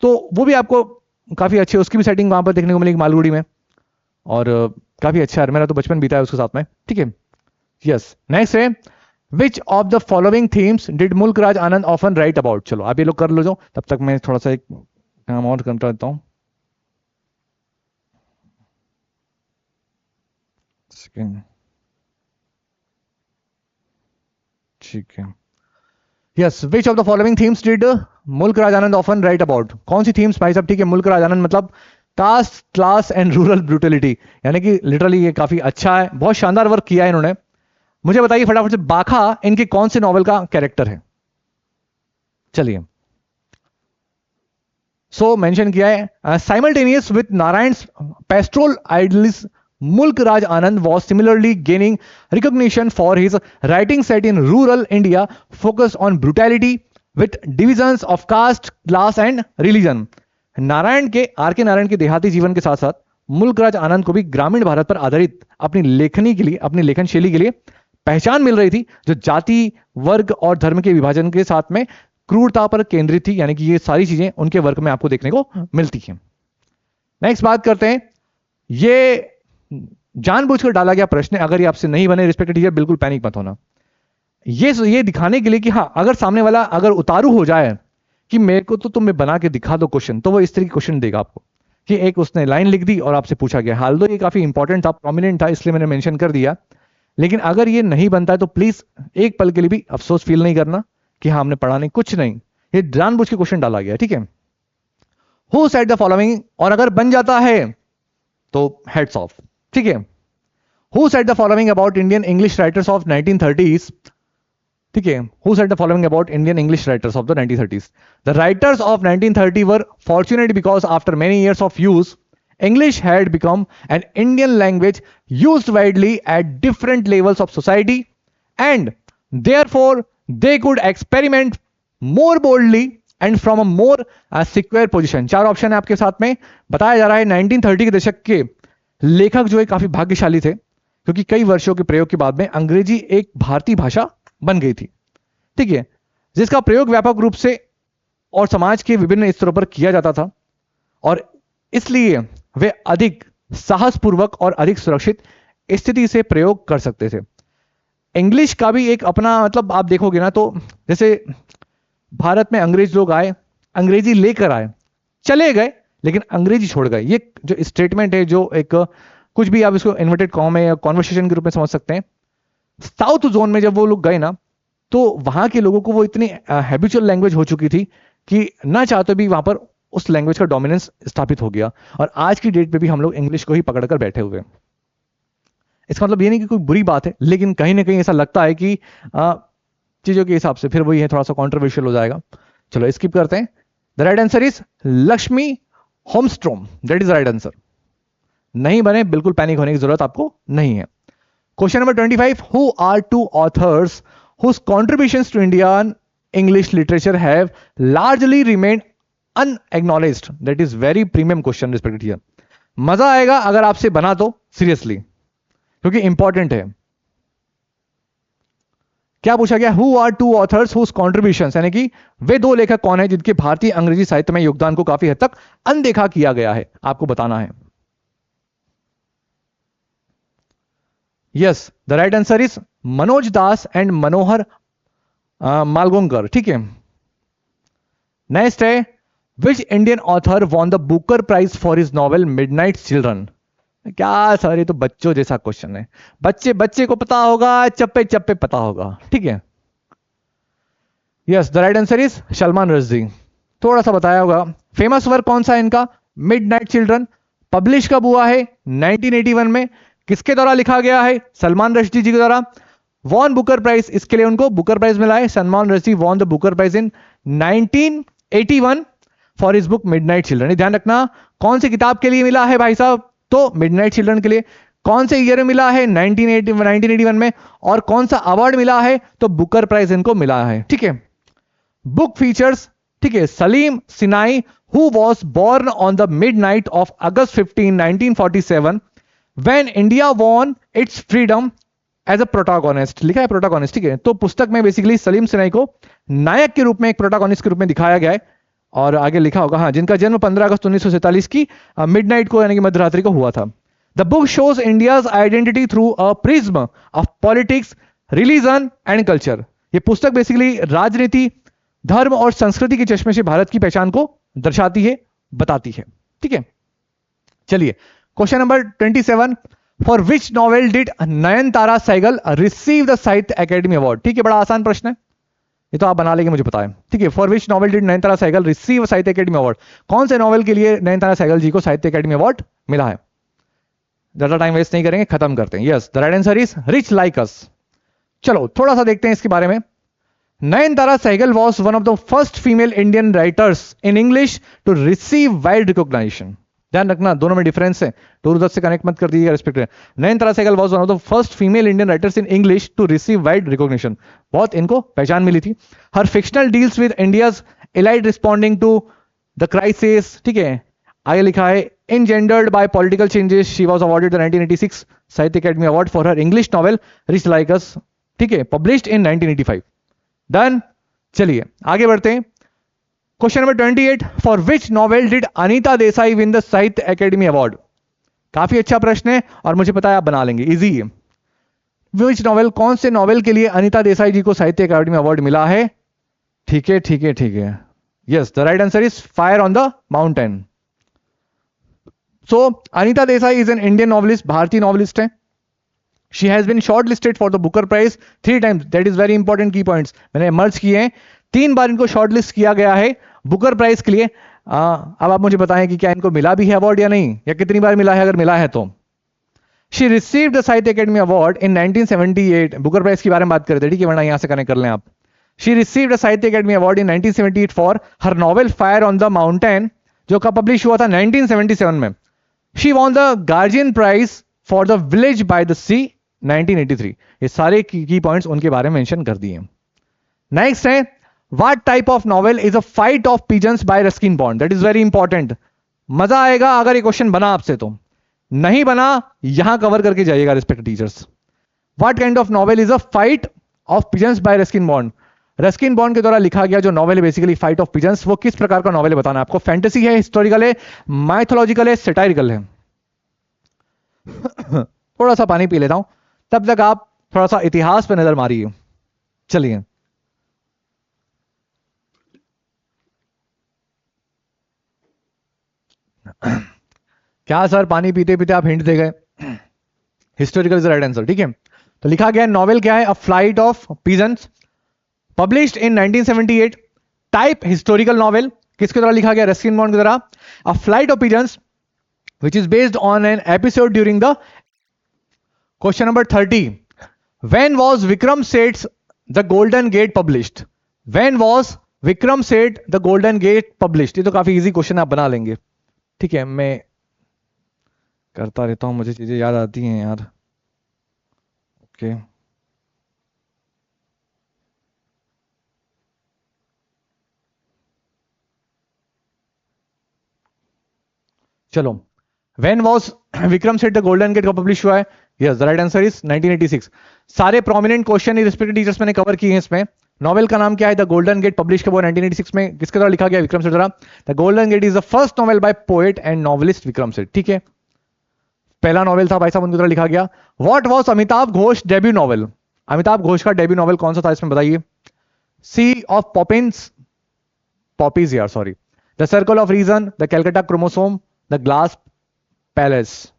तो वो भी आपको काफी अच्छी, उसकी भी सेटिंग वहां पर देखने को मिलेगी मालगुडी में, और काफी अच्छा है, मेरा तो बचपन बीता है उसके साथ में, ठीक है। यस, नेक्स्ट है which of the following themes did मुल्क राज आनंद ऑफन राइट अबाउट। चलो आप ये लोग कर लो जो, तब तक मैं थोड़ा सा एक काम और करता रहता हूं। ठीक है। Yes, which of the following themes did मुल्क राज आनंद ऑफन राइट अबाउट। कौन सी थीम्स भाई साहब? ठीक है, मुल्क राज आनंद मतलब caste, class and rural brutality, यानी कि लिटरली ये काफी अच्छा है, बहुत शानदार वर्क किया है इन्होंने। मुझे बताइए फटाफट से, बाखा इनके कौन से नॉवल का कैरेक्टर है? चलिए, सो मेंशन किया है simultaneous with Narayan's pastoral idylls, Mulk Raj Anand was similarly gaining recognition for his writing set in rural India, focused on brutality with divisions of caste, class and religion. Narayan के, are K Narayan के देहाती जीवन के साथ साथ मुल्क राज आनंद को भी ग्रामीण भारत पर आधारित अपनी लेखनी के लिए, अपनी लेखन शैली के लिए पहचान मिल रही थी, जो जाति, वर्ग और धर्म के विभाजन के साथ में क्रूरता पर केंद्रित थी। यानी कि ये सारी चीजें उनके वर्क में आपको देखने को मिलती हैं। नेक्स्ट बात करते हैं, ये जानबूझकर डाला गया प्रश्न है, अगर ये आपसे नहीं बने रिस्पेक्टेड टीचर बिल्कुल पैनिक मत होना। ये दिखाने के लिए कि हाँ, अगर सामने वाला अगर उतारू हो जाए कि मेरे को तो तुम बना के दिखा दो क्वेश्चन, तो वो इस तरह की क्वेश्चन देगा आपको कि एक उसने लाइन लिख दी और आपसे पूछा गया। हाल दो ये काफी इंपॉर्टेंट था, प्रोमिनेंट था, इसलिए मैंने मेंशन कर दिया। लेकिन अगर ये नहीं बनता है तो प्लीज एक पल के लिए भी अफसोस फील नहीं करना कि हाँ हमने पढ़ा नहीं, कुछ नहीं, ये जानबूझ के क्वेश्चन डाला गया, ठीक है। हु सेड द फॉलोइंग, और अगर बन जाता है तो हेड्स ऑफ, ठीक है। Who said the following about Indian English writers of 1930s, ठीक है। Who said the following about Indian English writers of the 1930s, the writers of 1930 were fortunate because after many years of use English had become an Indian language used widely at different levels of society, and therefore they could experiment more boldly and from a more secure position. चार option है आपके साथ में। बताया जा रहा है 1930 के दशक के लेखक जो है काफी भाग्यशाली थे, क्योंकि कई वर्षों के प्रयोग के बाद में अंग्रेजी एक भारतीय भाषा बन गई थी, ठीक है, जिसका प्रयोग व्यापक रूप से और समाज के विभिन्न स्तरों पर किया जाता था, और इसलिए वे अधिक साहसपूर्वक और अधिक सुरक्षित स्थिति से प्रयोग कर सकते थे। इंग्लिश का भी एक अपना मतलब आप देखोगे ना, तो जैसे भारत में अंग्रेज लोग आए, अंग्रेजी लेकर आए, चले गए, लेकिन अंग्रेजी छोड़ गए। ये जो स्टेटमेंट है, जो एक कुछ भी आप इसको इन्वर्टेड कॉम है या कॉन्वर्सेशन के रूप में समझ सकते हैं। साउथ जोन में जब वो लोग गए ना, तो वहां के लोगों को वो इतनी हैबिचुअल लैंग्वेज हो चुकी थी कि ना चाहते भी वहां पर उस लैंग्वेज का डोमिनेंस स्थापित हो गया, और आज की डेट पे भी हम लोग इंग्लिश को ही पकड़कर बैठे हुए हैं। इसका मतलब ये नहीं कि कोई बुरी बात है, लेकिन कहीं ना कहीं ऐसा लगता है कि चीजों के हिसाब से फिर वही है, थोड़ा सा कॉन्ट्रोवर्शियल हो जाएगा। चलो स्किप करते हैं। The right answer is Lakshmi Holmstrom, that is right answer. नहीं बने, बिल्कुल पैनिक होने की जरूरत आपको नहीं है। Question number 25, who are two authors whose contributions to Indian English literature have largely remained unacknowledged? That is very premium question respected here. मजा आएगा अगर आपसे बना तो, सीरियसली, क्योंकि इंपॉर्टेंट है। क्या पूछा गया? Who are two authors whose contributions, यानी कि वे दो लेखक कौन है जिनके भारतीय अंग्रेजी साहित्य में योगदान को काफी हद तक अनदेखा किया गया है, आपको बताना है। Yes, the right answer is Manoj Das and Manohar Malgonkar, ठीक है। नेक्स्ट है, which Indian author won the Booker prize for his novel midnight children? क्या सर, ये तो बच्चों जैसा क्वेश्चन है, बच्चे बच्चे को पता होगा, चप्पे चप्पे पता होगा, ठीक है। Yes, the right answer is Salman Rushdie. थोड़ा सा बताया होगा। फेमस वर्क कौन सा है इनका? Midnight children. पब्लिश कब हुआ है? 1981 में। किसके द्वारा लिखा गया है? सलमान रश्दी जी के द्वारा। वॉन बुकर प्राइज, इसके लिए उनको बुकर प्राइज मिला है। Salman Rushdie won the Booker prize in 1981 for his book Midnight Children. ध्यान रखना, कौन सी किताब के लिए मिला है भाई साहब? तो मिडनाइट चिल्ड्रन के लिए। कौन से ईयर में मिला है? 1981 में। और कौन सा अवार्ड मिला है? तो बुकर प्राइज इनको मिला है, ठीक है। बुक फीचर्स, ठीक है, Salim Sinai who was born on the midnight of August 15, 1947 when India won its freedom as a protagonist. लिखा है प्रोटागोनिस्ट, ठीक है। तो पुस्तक में बेसिकली सलीम सिनाई को नायक के रूप में, एक प्रोटागोनिस्ट के रूप में दिखाया गया है। और आगे लिखा होगा, हाँ, जिनका जन्म 15 अगस्त 1947 की मिडनाइट को, यानी कि मध्यरात्रि को हुआ था। The book shows India's identity through a prism of politics, religion and culture. ये पुस्तक बेसिकली राजनीति, धर्म और संस्कृति के चश्मे से भारत की पहचान को दर्शाती है, बताती है, ठीक है। चलिए, question number 27, for which novel did Nayantara Sahgal receive the Sahitya Akademi award? ठीक है, बड़ा आसान प्रश्न है, ये तो आप बना लेंगे, मुझे पता है, ठीक है। For which novel did Nayantara Sahgal receive Sahitya Akademi award? कौन से नॉवेल के लिए नयनतारा सहगल जी को साहित्य अकेडमी अवार्ड मिला है? ज्यादा टाइम वेस्ट नहीं करेंगे, खत्म करते हैं। Yes, the right answer is rich like us. चलो थोड़ा सा देखते हैं इसके बारे में। Nayanthara Sehgal was one of the first female Indian writers in English to receive wide recognition. ध्यान रखना, दोनों में डिफरेंस है, तो से कनेक्ट मत कर दीजिएगा, रिस्पेक्ट है। Nayantara Sehgal was one of the first female Indian writers in English to receive wide recognition. बहुत इनको पहचान मिली थी। Her fictional deals with India's elite responding to the crisis, ठीक है। आगे लिखा है engendered by political changes. She was awarded the 1986 साहित्य Akademi award for her English novel Rich Like Us, ठीक है, published in 1985. डन। चलिए आगे बढ़ते हैं। Question number 28, for which novel did Anita Desai win the Sahitya Akademi award? काफी अच्छा प्रश्न है और मुझे पता है आप बना लेंगे, इजी है। विच नॉवेल, कौन से नॉवेल के लिए अनीता देसाई जी को साहित्य अकादमी अवार्ड मिला है? ठीक है, ठीक है, ठीक है। Yes, the right answer is fire on the mountain. So Anita Desai is an Indian novelist, भारतीय नॉवलिस्ट है। She has been shortlisted for the Booker Prize 3 times. That is very important key points. मैंने मर्ज किए हैं, 3 बार इनको शॉर्टलिस्ट किया गया है Booker prize के लिए। अब आप मुझे बताएं कि क्या इनको मिला भी है अवार्ड या नहीं, या कितनी बार मिला है, अगर मिला है तो। She received the Sahitya Akademi award in 1978। Booker prize के बारे में बात करते हैं, ठीक है, वरना यहां से कनेक्ट कर लें आप। She received the Sahitya Akademi award in 1978 for her novel Fire on the Mountain, जो कब पब्लिश हुआ था? 1977 में। She won the Guardian Prize for the Village by the Sea 1983। ये सारे की पॉइंट्स उनके बारे में मेंशन कर दिए। नेक्स्ट है, what type of novel is a fight of pigeons by Ruskin Bond? That is very important. मजा आएगा अगर ये क्वेश्चन बना आपसे, तो नहीं बना यहां कवर करके जाइएगा respected teachers. What kind of novel is a fight of pigeons by Ruskin Bond? Ruskin Bond के द्वारा लिखा गया जो नॉवेल है बेसिकली फाइट ऑफ पिजन्स, वो किस प्रकार का नॉवेल है बताना आपको। फैंटेसी है, हिस्टोरिकल है, माइथोलॉजिकल है, सेटायरिकल है। थोड़ा सा पानी पी लेता हूं, तब तक आप थोड़ा सा इतिहास पर नजर मारिए। चलिए, क्या सर पानी पीते पीते आप हिंट दे गए? हिस्टोरिकल इज राइट आंसर, ठीक है। तो लिखा गया नॉवेल क्या है? A flight of peasants, published in 1978। Type historical novel, किसके द्वारा लिखा गया? रस्किन बॉन्ड के द्वारा। A flight of peasants which is based on an episode during the question number 30, when was Vikram Seth's The Golden Gate published? When was Vikram Seth The Golden Gate published? ये तो काफी easy question आप बना लेंगे, ठीक है। मैं करता रहता हूं, मुझे चीजें याद आती हैं यार। ओके, चलो, When was Vikram Seth the Golden gate का पब्लिश हुआ है? Yes, the right answer is 1986। सारे प्रोमिनेंट क्वेश्चन रिस्पेक्टेड टीचर्स मैंने कवर किए हैं इसमें। नॉवेल का नाम क्या है? द गोल्डन गेट, पब्लिश कब हुआ? 1986 में। किसके द्वारा लिखा गया? विक्रम सेठ द्वारा। The Golden Gate is the first novel by poet and novelist Vikram Seth, ठीक है। पहला नॉवेल था भाई साहब, उनके द्वारा लिखा गया। What was Amitav Ghosh debut novel? Amitav Ghosh का डेब्यू नॉवेल कौन सा था इसमें बताइए। सी ऑफ पॉपिंस, पॉपीज यार, sorry. The circle of reason, the Calcutta chromosome, the glass palace.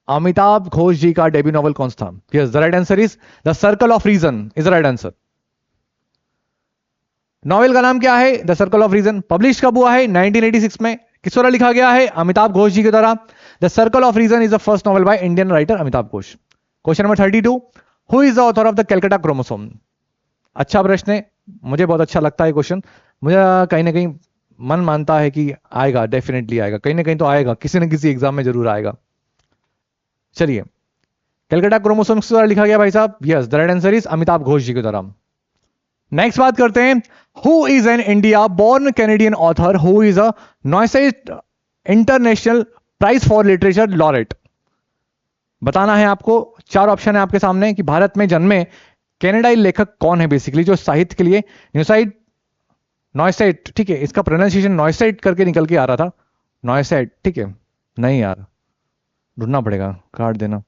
Amitav Ghosh ji का डेब्यू नॉवल कौन सा था? Yes, the right answer is the circle of reason is the right answer. Novel का नाम क्या है? The circle of reason. Publish कब हुआ है? 1986 में। किस द्वारा लिखा गया है? अमिताभ घोष जी के द्वारा। The circle of reason is the first novel by Indian writer Amitav Ghosh. Question number 32, who is the author of the Calcutta Chromosome? अच्छा प्रश्न है, मुझे बहुत अच्छा लगता है क्वेश्चन। मुझे कहीं ना कहीं मन मानता है कि आएगा, डेफिनेटली आएगा, कहीं ना कहीं तो आएगा, किसी न किसी एग्जाम में जरूर आएगा। चलिए, कैलकाटा क्रोमोसोम किस द्वारा लिखा गया भाई साहब? Yes, the right answer is Amitav Ghosh ji के द्वारा। नेक्स्ट बात करते हैं, who is an India born Canadian author who is a Neustadt international prize for literature laureate? बताना है आपको। चार ऑप्शन है आपके सामने कि भारत में जन्मे कनाडाई लेखक कौन है, बेसिकली जो साहित्य के लिए नॉइसेट, ठीक है, इसका प्रोनाउंसिएशन नॉइसेट करके निकल के आ रहा था, नॉइसेट, ठीक है, नहीं यार, ढूंढना पड़ेगा, काट देना।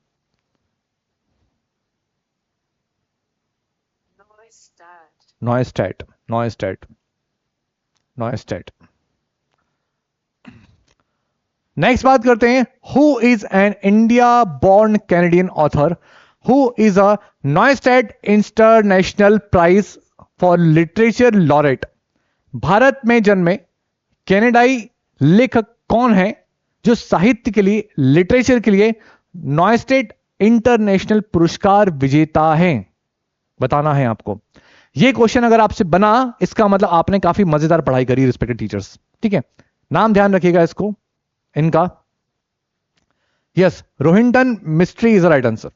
नॉइस्टैट, नॉइस्टैट, नॉइस्टैट। नेक्स्ट बात करते हैं, who is an India born Canadian author who is a Neustadt international prize for literature laureate? भारत में जन्मे कनाडाई लेखक कौन है जो साहित्य के लिए, लिटरेचर के लिए नॉइस्टैट इंटरनेशनल पुरस्कार विजेता है? बताना है आपको। यह क्वेश्चन अगर आपसे बना, इसका मतलब आपने काफी मजेदार पढ़ाई करी रिस्पेक्टेड टीचर्स, ठीक है। नाम ध्यान रखिएगा इसको, इनका। Yes, Rohinton Mistry is the right answer.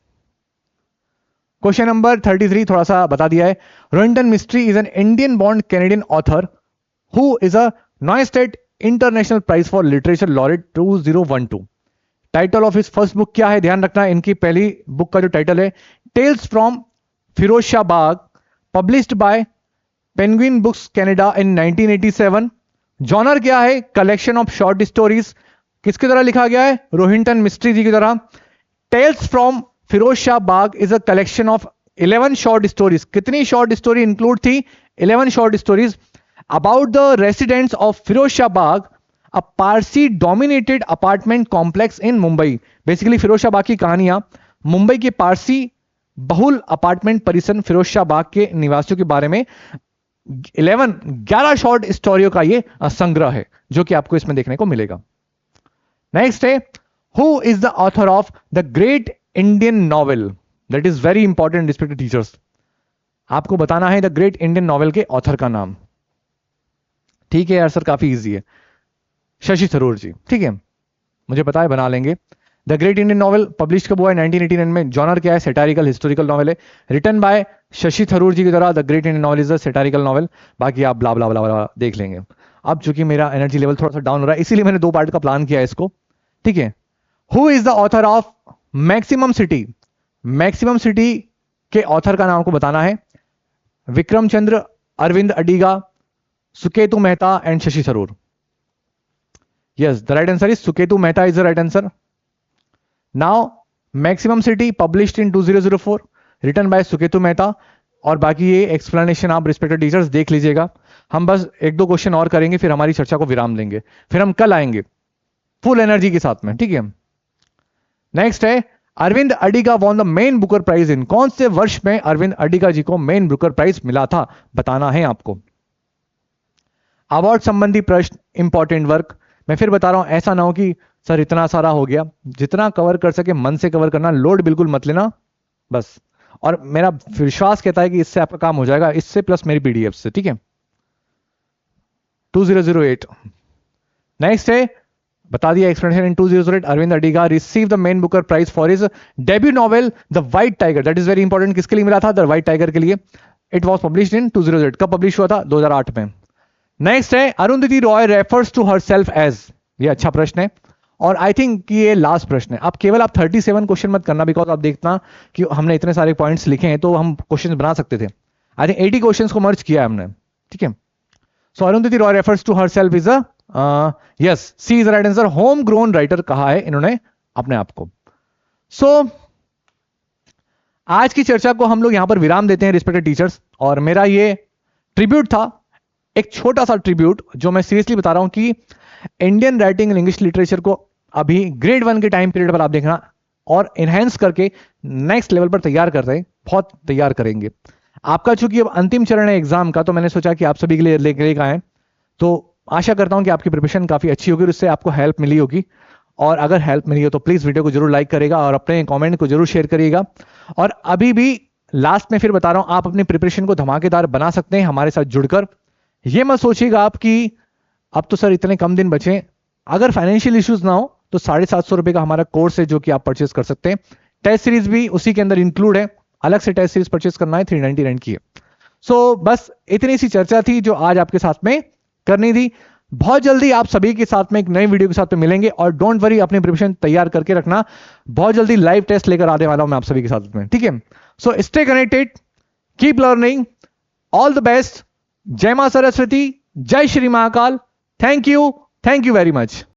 Question number 33 थोड़ा सा बता दिया है। Rohinton Mistry is an Indian born Canadian author who is a Neustadt international prize for literature laureate 2012। Title of his first book क्या है? ध्यान रखना, इनकी पहली बुक का जो टाइटल है Tales from Firozsha Baag, published by Penguin Books Canada in 1987। Genre क्या है? Collection of short stories. किसके द्वारा लिखा गया है? रोहिंटन मिस्ट्री जी के द्वारा। Tales from Firozsha Baag is a collection of 11 short stories. कितनी शॉर्ट स्टोरी इंक्लूड थी? 11 short stories about the residents of Firozsha Baag, a Parsi dominated apartment complex in Mumbai. Basically Firozsha Baag की कहानियां मुंबई के पारसी बहुल अपार्टमेंट परिसर फिरोजशाह बाग के निवासियों के बारे में 11 शॉर्ट स्टोरियों का ये संग्रह है, जो कि आपको इसमें देखने को मिलेगा। नेक्स्ट है, who is the author of the great Indian novel? That is very important respected teachers. आपको बताना है द ग्रेट इंडियन नॉवेल के ऑथर का नाम। ठीक है यार सर, काफी इजी है, शशि थरूर जी, ठीक है, मुझे पता है, बना लेंगे। The great Indian novel publish कब हुआ है? 1989 में। जॉनर क्या है? सेटारिकल हिस्टोरिकल नॉवेल है, रिटन बाय शशि थरूर जी के द्वारा। The great Indian novel is a satirical novel. बाकी आप ब्ला ब्ला ब्ला ब्ला देख लेंगे। अब चूंकि मेरा एनर्जी लेवल थोड़ा सा डाउन हो रहा है, इसीलिए मैंने 2 पार्ट का प्लान किया है इसको, ठीक है। Who is the author of maximum city? Maximum city के ऑथर का नाम आपको बताना है। Vikram Chandra, Aravind Adiga, Suketu Mehta and Shashi Tharoor. Yes, the right answer is Suketu Mehta is the right answer. Now maximum city published in 2004, written by Suketu Mehta. और बाकी ये एक्सप्लेनेशन आप रिस्पेक्टेड टीचर्स देख लीजिएगा। हम बस 1-2 क्वेश्चन और करेंगे, फिर हमारी चर्चा को विराम देंगे, फिर हम कल आएंगे फुल एनर्जी के साथ में, ठीक है। नेक्स्ट है, Aravind Adiga won the Man Booker prize in? कौन से वर्ष में अरविंद अडिगा जी को मेन बुकर प्राइज मिला था? बताना है आपको। अवार्ड संबंधी प्रश्न, इंपॉर्टेंट वर्क। मैं फिर बता रहा हूं, ऐसा ना हो कि सर इतना सारा हो गया, जितना कवर कर सके मन से कवर करना, लोड बिल्कुल मत लेना बस। और मेरा विश्वास कहता है कि इससे आपका काम हो जाएगा, इससे प्लस मेरी पीडीएफ से, ठीक है। 2008। नेक्स्ट है, बता दिया explanation. In 2008 Aravind Adiga receive the Man Booker prize for his debut novel the White Tiger. That is very important. किसके लिए मिला था? द व्हाइट टाइगर के लिए। It was published in 2008। कब पब्लिश हुआ था? 2008 में। नेक्स्ट है, Arundhati Roy refers to herself as? ये अच्छा प्रश्न है, और आई थिंक कि ये लास्ट प्रश्न है। अब केवल आप 37 क्वेश्चन मत करना, बिकॉज आप देखना कि हमने इतने सारे पॉइंट्स लिखे हैं तो हम क्वेश्चन बना सकते थे। आई थिंक 80 क्वेश्चन को मर्ज किया है हमने, ठीक है। So Arundhati Roy refers to herself is a yes, C is the right answer. Home grown writer कहा है इन्होंने अपने आप को। सो आज की चर्चा को हम लोग यहां पर विराम देते हैं रिस्पेक्टेड टीचर्स, और मेरा ये ट्रिब्यूट था एक छोटा सा ट्रिब्यूट जो मैं सीरियसली बता रहा हूं कि Indian writing and English literature को अभी ग्रेड 1 के टाइम पीरियड पर आप देखना और इनहेंस करके नेक्स्ट लेवल पर तैयार कर रहे हैं, बहुत तैयार करेंगे। आपका चूंकि अब अंतिम चरण है एग्जाम का, तो मैंने सोचा कि आप सभी के लिए लेकर आए, तो आशा करता हूं कि आपकी प्रिपरेशन काफी अच्छी होगी और उससे आपको हेल्प मिली होगी। और अगर हेल्प मिली हो तो प्लीज वीडियो को जरूर लाइक करेगा और अपने कमेंट को जरूर शेयर करिएगा। और अभी भी लास्ट में फिर बता रहा हूं, आप अपनी प्रिपरेशन को धमाकेदार बना सकते हैं हमारे साथ जुड़कर। ये मत सोचिएगा आप कि अब तो सर इतने कम दिन बचे, अगर फाइनेंशियल इश्यूज ना हो तो 750 रुपए का हमारा कोर्स है जो कि आप परचेस कर सकते हैं। टेस्ट सीरीज भी उसी के अंदर इंक्लूड है, अलग से टेस्ट सीरीज परचेस करना है, 399 की है। सो बस इतनी सी चर्चा थी जो आज आपके साथ में करनी थी। बहुत जल्दी आप सभी के साथ में एक नई वीडियो के साथ में मिलेंगे और डोंट वरी, अपनी प्रिपरेशन तैयार करके रखना, बहुत जल्दी लाइव टेस्ट लेकर आने वाला हूं मैं आप सभी के साथ में, ठीक है। So stay connected, keep learning, all the best. जय मां सरस्वती, जय Shri Mahakal. Thank you very much.